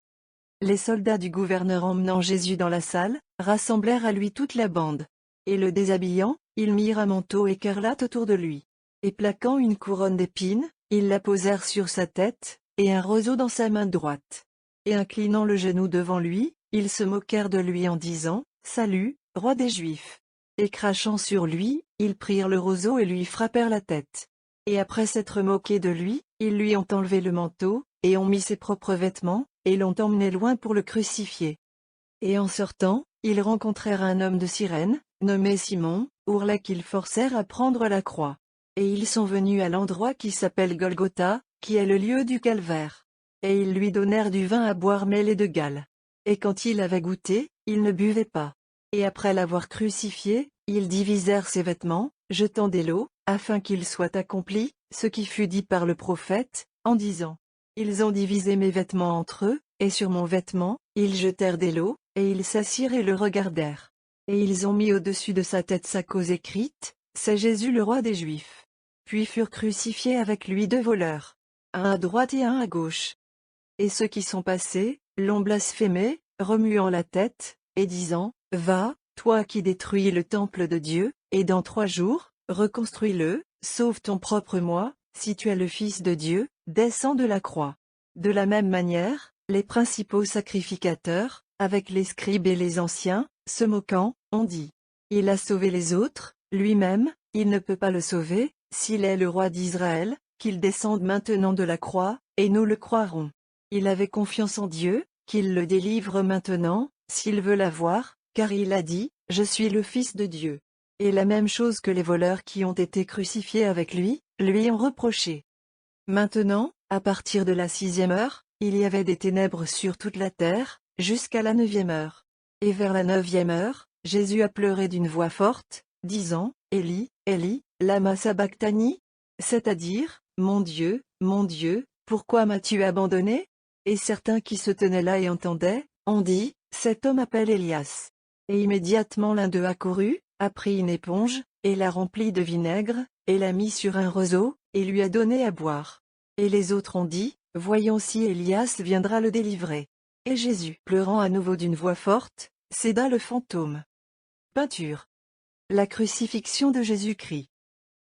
Les soldats du gouverneur emmenant Jésus dans la salle, rassemblèrent à lui toute la bande. Et le déshabillant, ils mirent un manteau écarlate autour de lui. Et plaquant une couronne d'épines, ils la posèrent sur sa tête, et un roseau dans sa main droite. Et inclinant le genou devant lui, ils se moquèrent de lui en disant, Salut, roi des Juifs. Et crachant sur lui, ils prirent le roseau et lui frappèrent la tête. Et après s'être moqués de lui, ils lui ont enlevé le manteau, et ont mis ses propres vêtements, et l'ont emmené loin pour le crucifier. Et en sortant, ils rencontrèrent un homme de Cyrène, nommé Simon, ourlet qu'ils forcèrent à prendre la croix. Et ils sont venus à l'endroit qui s'appelle Golgotha, qui est le lieu du calvaire. Et ils lui donnèrent du vin à boire mêlé de gale. Et quand il avait goûté, il ne buvait pas. Et après l'avoir crucifié, ils divisèrent ses vêtements, jetant des lots, afin qu'il soit accompli, ce qui fut dit par le prophète, en disant: Ils ont divisé mes vêtements entre eux, et sur mon vêtement, ils jetèrent des lots, et ils s'assirent et le regardèrent. Et ils ont mis au-dessus de sa tête sa cause écrite, c'est Jésus le roi des Juifs. Puis furent crucifiés avec lui 2 voleurs, un à droite et un à gauche. Et ceux qui sont passés, l'ont blasphémé, remuant la tête, et disant: Va, toi qui détruis le temple de Dieu, et dans 3 jours, reconstruis-le, sauve ton propre moi, si tu es le Fils de Dieu, descends de la croix. De la même manière, les principaux sacrificateurs, avec les scribes et les anciens, se moquant, ont dit: Il a sauvé les autres, lui-même, il ne peut pas le sauver, s'il est le roi d'Israël, qu'il descende maintenant de la croix, et nous le croirons. Il avait confiance en Dieu, qu'il le délivre maintenant, s'il veut l'avoir, car il a dit: Je suis le Fils de Dieu. Et la même chose que les voleurs qui ont été crucifiés avec lui ont reproché. Maintenant, à partir de la 6e heure, il y avait des ténèbres sur toute la terre, jusqu'à la 9e heure. Et vers la 9e heure, Jésus a pleuré d'une voix forte, disant: Élie, Élie, lama sabachthani? C'est-à-dire: mon Dieu, pourquoi m'as-tu abandonné? Et certains qui se tenaient là et entendaient, ont dit: Cet homme appelle Élias. Et immédiatement l'un d'eux accourut, a pris une éponge, et l'a remplie de vinaigre, et l'a mis sur un roseau, et lui a donné à boire. Et les autres ont dit: Voyons si Élias viendra le délivrer. Et Jésus, pleurant à nouveau d'une voix forte, céda le fantôme. Peinture. La crucifixion de Jésus-Christ.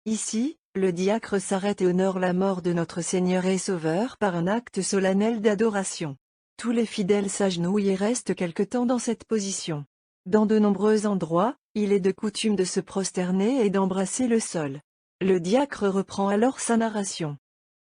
Ici, le diacre s'arrête et honore la mort de notre Seigneur et Sauveur par un acte solennel d'adoration. Tous les fidèles s'agenouillent et restent quelque temps dans cette position. Dans de nombreux endroits, il est de coutume de se prosterner et d'embrasser le sol. Le diacre reprend alors sa narration.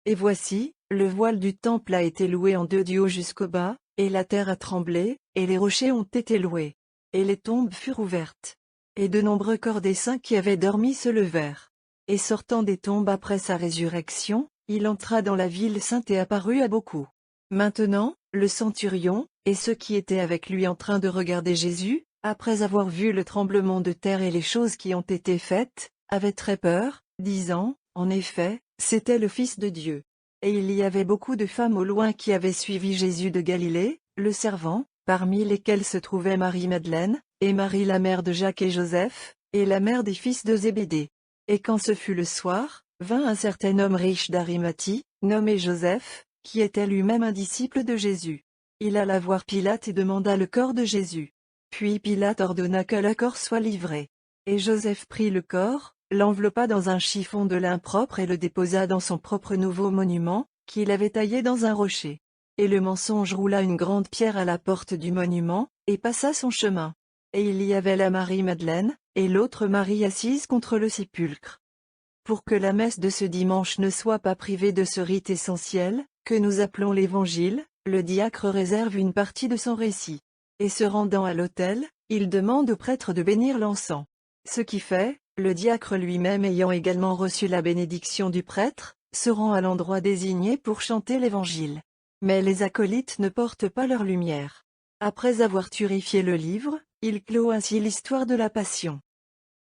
Et voici, le voile du temple a été loué en 2 du haut jusqu'au bas, et la terre a tremblé, et les rochers ont été loués. Et les tombes furent ouvertes. Et de nombreux corps des saints qui avaient dormi se levèrent. Et sortant des tombes après sa résurrection, il entra dans la ville sainte et apparut à beaucoup. Maintenant, le centurion, et ceux qui étaient avec lui en train de regarder Jésus, après avoir vu le tremblement de terre et les choses qui ont été faites, avaient très peur, disant: En effet, c'était le Fils de Dieu. Et il y avait beaucoup de femmes au loin qui avaient suivi Jésus de Galilée, le servant, parmi lesquelles se trouvait Marie-Madeleine, et Marie la mère de Jacques et Joseph, et la mère des fils de Zébédée. Et quand ce fut le soir, vint un certain homme riche d'Arimathie, nommé Joseph, qui était lui-même un disciple de Jésus. Il alla voir Pilate et demanda le corps de Jésus. Puis Pilate ordonna que le corps soit livré. Et Joseph prit le corps, l'enveloppa dans un chiffon de lin propre et le déposa dans son propre nouveau monument, qu'il avait taillé dans un rocher. Et le mensonge roula une grande pierre à la porte du monument, et passa son chemin. Et il y avait la Marie-Madeleine, et l'autre Marie assise contre le sépulcre. Pour que la messe de ce dimanche ne soit pas privée de ce rite essentiel, que nous appelons l'Évangile, le diacre réserve une partie de son récit. Et se rendant à l'autel, il demande au prêtre de bénir l'encens. Ce qui fait, le diacre lui-même ayant également reçu la bénédiction du prêtre, se rend à l'endroit désigné pour chanter l'Évangile. Mais les acolytes ne portent pas leur lumière. Après avoir turifié le livre, il clôt ainsi l'histoire de la Passion.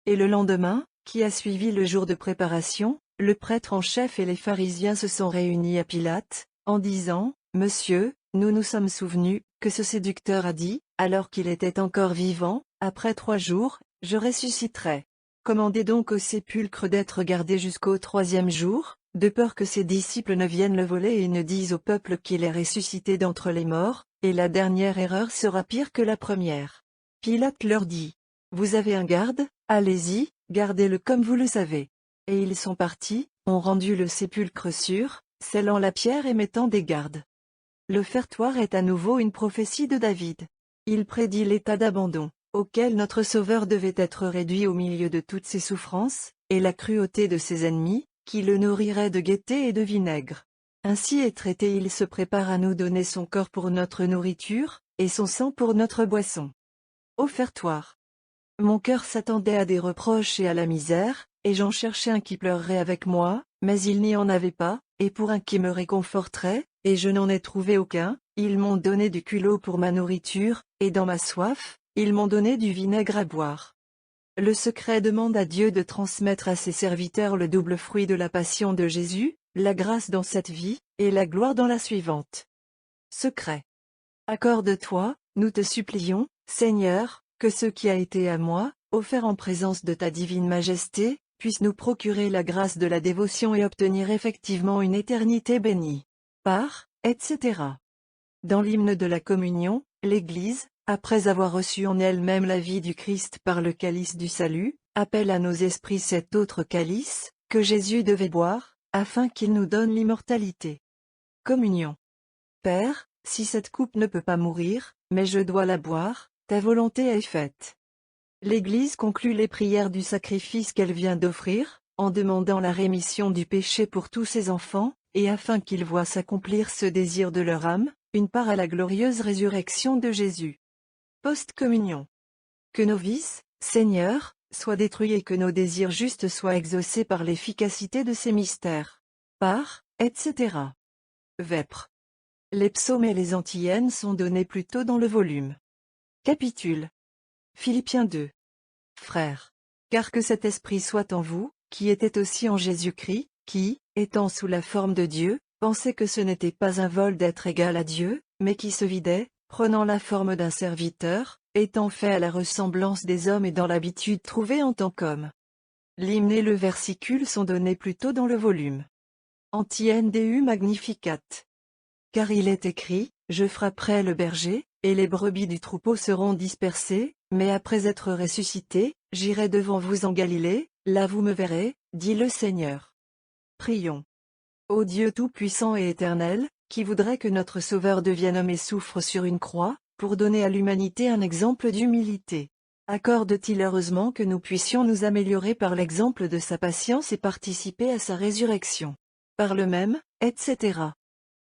Et le lendemain, qui a suivi le jour de préparation, le prêtre en chef et les pharisiens se sont réunis à Pilate, en disant: Monsieur, nous nous sommes souvenus, que ce séducteur a dit, alors qu'il était encore vivant, après 3 jours, je ressusciterai. Commandez donc au sépulcre d'être gardé jusqu'au 3e jour, de peur que ses disciples ne viennent le voler et ne disent au peuple qu'il est ressuscité d'entre les morts, et la dernière erreur sera pire que la première. Pilate leur dit: Vous avez un garde, allez-y, gardez-le comme vous le savez. Et ils sont partis, ont rendu le sépulcre sûr, scellant la pierre et mettant des gardes. L'offertoire est à nouveau une prophétie de David. Il prédit l'état d'abandon, auquel notre Sauveur devait être réduit au milieu de toutes ses souffrances, et la cruauté de ses ennemis, qui le nourriraient de gaieté et de vinaigre. Ainsi est traité, il se prépare à nous donner son corps pour notre nourriture, et son sang pour notre boisson. Offertoire. Mon cœur s'attendait à des reproches et à la misère, et j'en cherchais un qui pleurerait avec moi, mais il n'y en avait pas, et pour un qui me réconforterait, et je n'en ai trouvé aucun. Ils m'ont donné du culot pour ma nourriture, et dans ma soif, ils m'ont donné du vinaigre à boire. Le secret demande à Dieu de transmettre à ses serviteurs le double fruit de la passion de Jésus, la grâce dans cette vie, et la gloire dans la suivante. Secret. Accorde-toi, nous te supplions, Seigneur, que ce qui a été à moi, offert en présence de ta divine majesté, puisse nous procurer la grâce de la dévotion et obtenir effectivement une éternité bénie. Par, etc. Dans l'hymne de la communion, l'Église, après avoir reçu en elle-même la vie du Christ par le calice du salut, appelle à nos esprits cet autre calice, que Jésus devait boire, afin qu'il nous donne l'immortalité. Communion. Père, si cette coupe ne peut pas mourir, mais je dois la boire, ta volonté est faite. L'Église conclut les prières du sacrifice qu'elle vient d'offrir, en demandant la rémission du péché pour tous ses enfants, et afin qu'ils voient s'accomplir ce désir de leur âme, une part à la glorieuse résurrection de Jésus. Post-communion. Que nos vices, Seigneur, soient détruits et que nos désirs justes soient exaucés par l'efficacité de ces mystères. Par, etc. Vêpres. Les psaumes et les antiennes sont donnés plus tôt dans le volume. Capitule. Philippiens 2. Frères. Car que cet esprit soit en vous, qui était aussi en Jésus-Christ, qui, étant sous la forme de Dieu, pensait que ce n'était pas un vol d'être égal à Dieu, mais qui se vidait, prenant la forme d'un serviteur, étant fait à la ressemblance des hommes et dans l'habitude trouvée en tant qu'homme. L'hymne et le versicule sont donnés plus tôt dans le volume. Antienne Deu Magnificat. Car il est écrit, je frapperai le berger, et les brebis du troupeau seront dispersées, mais après être ressuscité, j'irai devant vous en Galilée, là vous me verrez, dit le Seigneur. Prions. Ô Dieu tout-puissant et éternel, qui voudrait que notre Sauveur devienne homme et souffre sur une croix, pour donner à l'humanité un exemple d'humilité. Accorde-t-il heureusement que nous puissions nous améliorer par l'exemple de sa patience et participer à sa résurrection. Par le même, etc.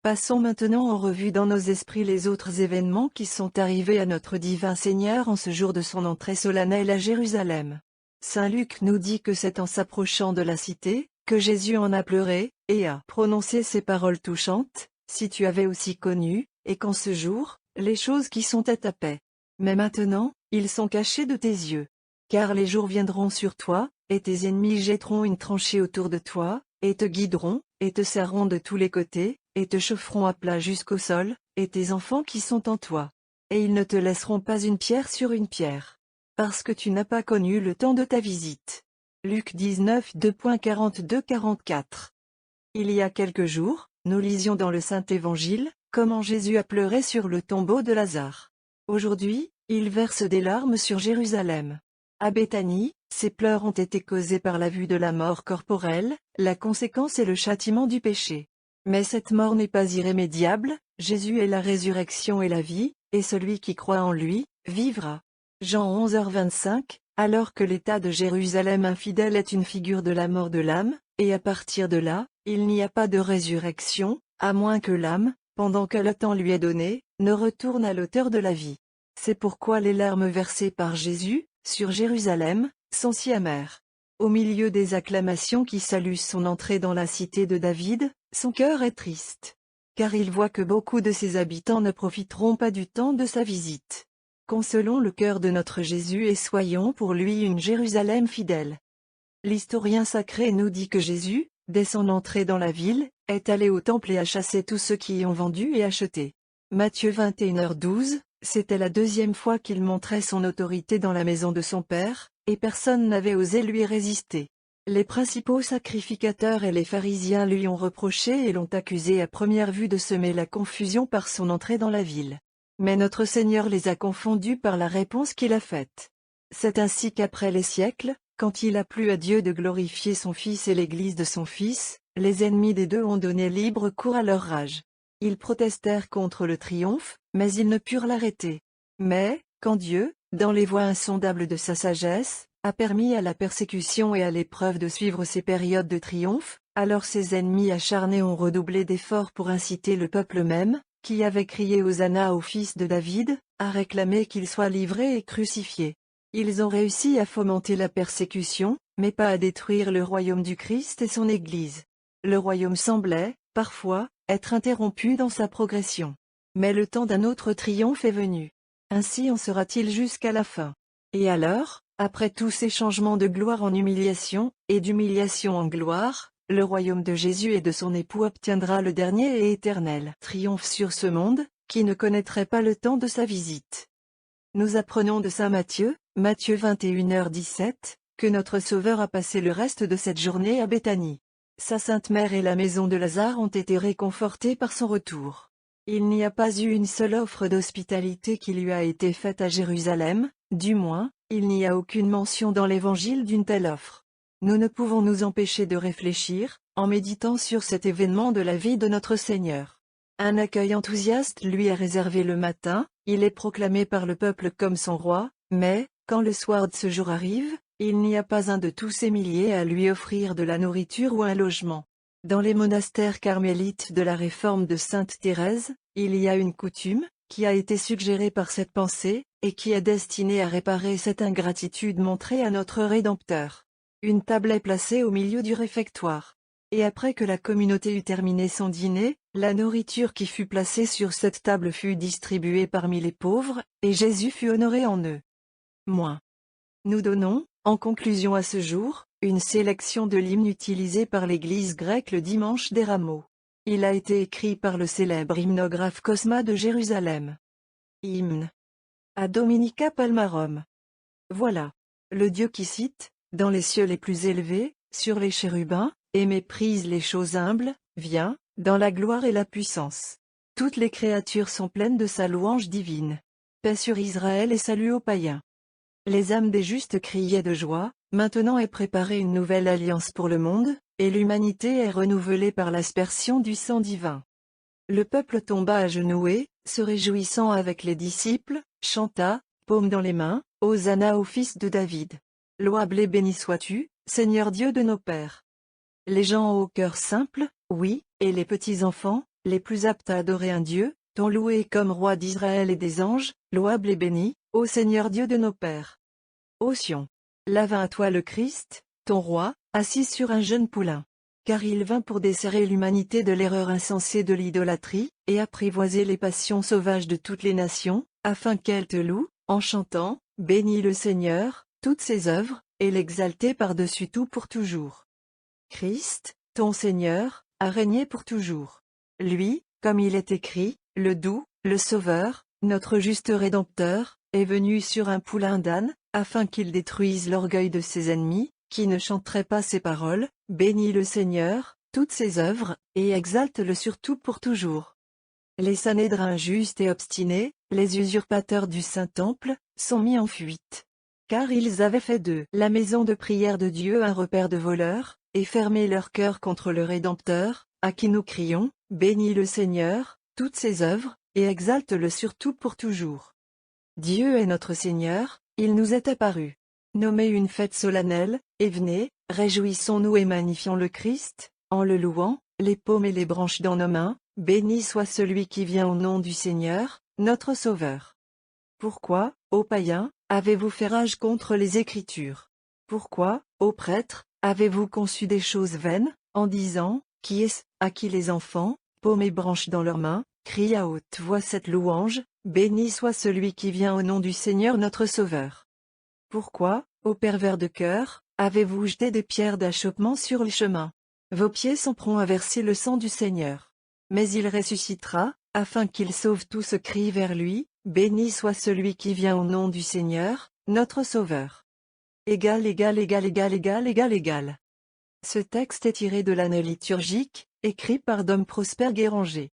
Passons maintenant en revue dans nos esprits les autres événements qui sont arrivés à notre divin Seigneur en ce jour de son entrée solennelle à Jérusalem. Saint Luc nous dit que c'est en s'approchant de la cité, que Jésus en a pleuré, et a prononcé ces paroles touchantes, si tu avais aussi connu, et qu'en ce jour, les choses qui sont à ta paix. Mais maintenant, ils sont cachés de tes yeux. Car les jours viendront sur toi, et tes ennemis jetteront une tranchée autour de toi, et te guideront, et te serreront de tous les côtés, et te chaufferont à plat jusqu'au sol, et tes enfants qui sont en toi. Et ils ne te laisseront pas une pierre sur une pierre. Parce que tu n'as pas connu le temps de ta visite. Luc 19 2.42-44. Il y a quelques jours, nous lisions dans le Saint-Évangile, comment Jésus a pleuré sur le tombeau de Lazare. Aujourd'hui, il verse des larmes sur Jérusalem. À Béthanie, ces pleurs ont été causés par la vue de la mort corporelle, la conséquence est le châtiment du péché. Mais cette mort n'est pas irrémédiable, Jésus est la résurrection et la vie, et celui qui croit en lui, vivra. Jean 11h25, alors que l'état de Jérusalem infidèle est une figure de la mort de l'âme, et à partir de là, il n'y a pas de résurrection, à moins que l'âme, pendant que le temps lui est donné, ne retourne à l'auteur de la vie. C'est pourquoi les larmes versées par Jésus, sur Jérusalem, sont si amères. Au milieu des acclamations qui saluent son entrée dans la cité de David, son cœur est triste. Car il voit que beaucoup de ses habitants ne profiteront pas du temps de sa visite. Consolons le cœur de notre Jésus et soyons pour lui une Jérusalem fidèle. L'historien sacré nous dit que Jésus, dès son entrée dans la ville, est allé au temple et a chassé tous ceux qui y ont vendu et acheté. Matthieu 21h12, c'était la deuxième fois qu'il montrait son autorité dans la maison de son Père, et personne n'avait osé lui résister. Les principaux sacrificateurs et les pharisiens lui ont reproché et l'ont accusé à première vue de semer la confusion par son entrée dans la ville. Mais notre Seigneur les a confondus par la réponse qu'il a faite. C'est ainsi qu'après les siècles, quand il a plu à Dieu de glorifier son Fils et l'Église de son Fils, les ennemis des deux ont donné libre cours à leur rage. Ils protestèrent contre le triomphe, mais ils ne purent l'arrêter. Mais, quand Dieu, dans les voies insondables de sa sagesse, a permis à la persécution et à l'épreuve de suivre ces périodes de triomphe, alors ses ennemis acharnés ont redoublé d'efforts pour inciter le peuple même, qui avait crié Hosanna au fils de David, à réclamer qu'il soit livré et crucifié. Ils ont réussi à fomenter la persécution, mais pas à détruire le royaume du Christ et son Église. Le royaume semblait, parfois, être interrompu dans sa progression. Mais le temps d'un autre triomphe est venu. Ainsi en sera-t-il jusqu'à la fin. Et alors, Après tous ces changements de gloire en humiliation, et d'humiliation en gloire, le royaume de Jésus et de son époux obtiendra le dernier et éternel triomphe sur ce monde, qui ne connaîtrait pas le temps de sa visite. Nous apprenons de saint Matthieu, Matthieu 21h17, que notre Sauveur a passé le reste de cette journée à Béthanie. Sa Sainte Mère et la maison de Lazare ont été réconfortées par son retour. Il n'y a pas eu une seule offre d'hospitalité qui lui a été faite à Jérusalem, du moins, il n'y a aucune mention dans l'Évangile d'une telle offre. Nous ne pouvons nous empêcher de réfléchir, en méditant sur cet événement de la vie de notre Seigneur. Un accueil enthousiaste lui est réservé le matin, il est proclamé par le peuple comme son roi, mais, quand le soir de ce jour arrive, il n'y a pas un de tous ces milliers à lui offrir de la nourriture ou un logement. Dans les monastères carmélites de la Réforme de Sainte Thérèse, il y a une coutume, qui a été suggérée par cette pensée, et qui est destinée à réparer cette ingratitude montrée à notre Rédempteur. Une table est placée au milieu du réfectoire. Et après que la communauté eut terminé son dîner, la nourriture qui fut placée sur cette table fut distribuée parmi les pauvres, et Jésus fut honoré en eux. Nous donnons, en conclusion à ce jour, une sélection de l'hymne utilisé par l'Église grecque le dimanche des Rameaux. Il a été écrit par le célèbre hymnographe Cosma de Jérusalem. Hymne à Dominica Palmarum. Voilà. Le Dieu qui cite, dans les cieux les plus élevés, sur les chérubins, et méprise les choses humbles, vient, dans la gloire et la puissance. Toutes les créatures sont pleines de sa louange divine. Paix sur Israël et salut aux païens. Les âmes des justes criaient de joie, maintenant est préparée une nouvelle alliance pour le monde, et l'humanité est renouvelée par l'aspersion du sang divin. Le peuple tomba à genoux et, se réjouissant avec les disciples, chanta, paume dans les mains, Hosanna au fils de David. Louable et béni sois-tu, Seigneur Dieu de nos pères. Les gens au cœur simple, oui, et les petits enfants, les plus aptes à adorer un Dieu, t'ont loué comme roi d'Israël et des anges, louable et béni, ô Seigneur Dieu de nos pères. Ô Sion. Lavin à toi le Christ, ton roi, assis sur un jeune poulain. Car il vint pour desserrer l'humanité de l'erreur insensée de l'idolâtrie, et apprivoiser les passions sauvages de toutes les nations, afin qu'elles te louent, en chantant, bénis le Seigneur, toutes ses œuvres, et l'exalter par-dessus tout pour toujours. Christ, ton Seigneur, a régné pour toujours. Lui, comme il est écrit, le doux, le Sauveur, notre juste Rédempteur, est venu sur un poulain d'âne, afin qu'il détruise l'orgueil de ses ennemis, qui ne chanteraient pas ses paroles, bénis le Seigneur, toutes ses œuvres, et exalte-le surtout pour toujours. Les Sanhédrins justes et obstinés, les usurpateurs du Saint-Temple, sont mis en fuite. Car ils avaient fait de la maison de prière de Dieu un repère de voleurs, et fermé leur cœur contre le Rédempteur, à qui nous crions, bénis le Seigneur, toutes ses œuvres, et exalte-le surtout pour toujours. Dieu est notre Seigneur, il nous est apparu. Nommez une fête solennelle, et venez, réjouissons-nous et magnifions le Christ, en le louant, les paumes et les branches dans nos mains, béni soit celui qui vient au nom du Seigneur, notre Sauveur. Pourquoi, ô païens, avez-vous fait rage contre les Écritures? Pourquoi, ô prêtres, avez-vous conçu des choses vaines, en disant, qui est-ce, à qui les enfants, paumes et branches dans leurs mains, crient à haute voix cette louange, béni soit celui qui vient au nom du Seigneur notre Sauveur. Pourquoi, ô pervers de cœur, avez-vous jeté des pierres d'achoppement sur le chemin? Vos pieds sont prompts à verser le sang du Seigneur. Mais il ressuscitera, afin qu'il sauve tout ce cri vers lui, béni soit celui qui vient au nom du Seigneur, notre Sauveur. Égal, égal, égal, égal, égal, égal, égal. Ce texte est tiré de l'année liturgique, écrit par Dom Prosper Guéranger.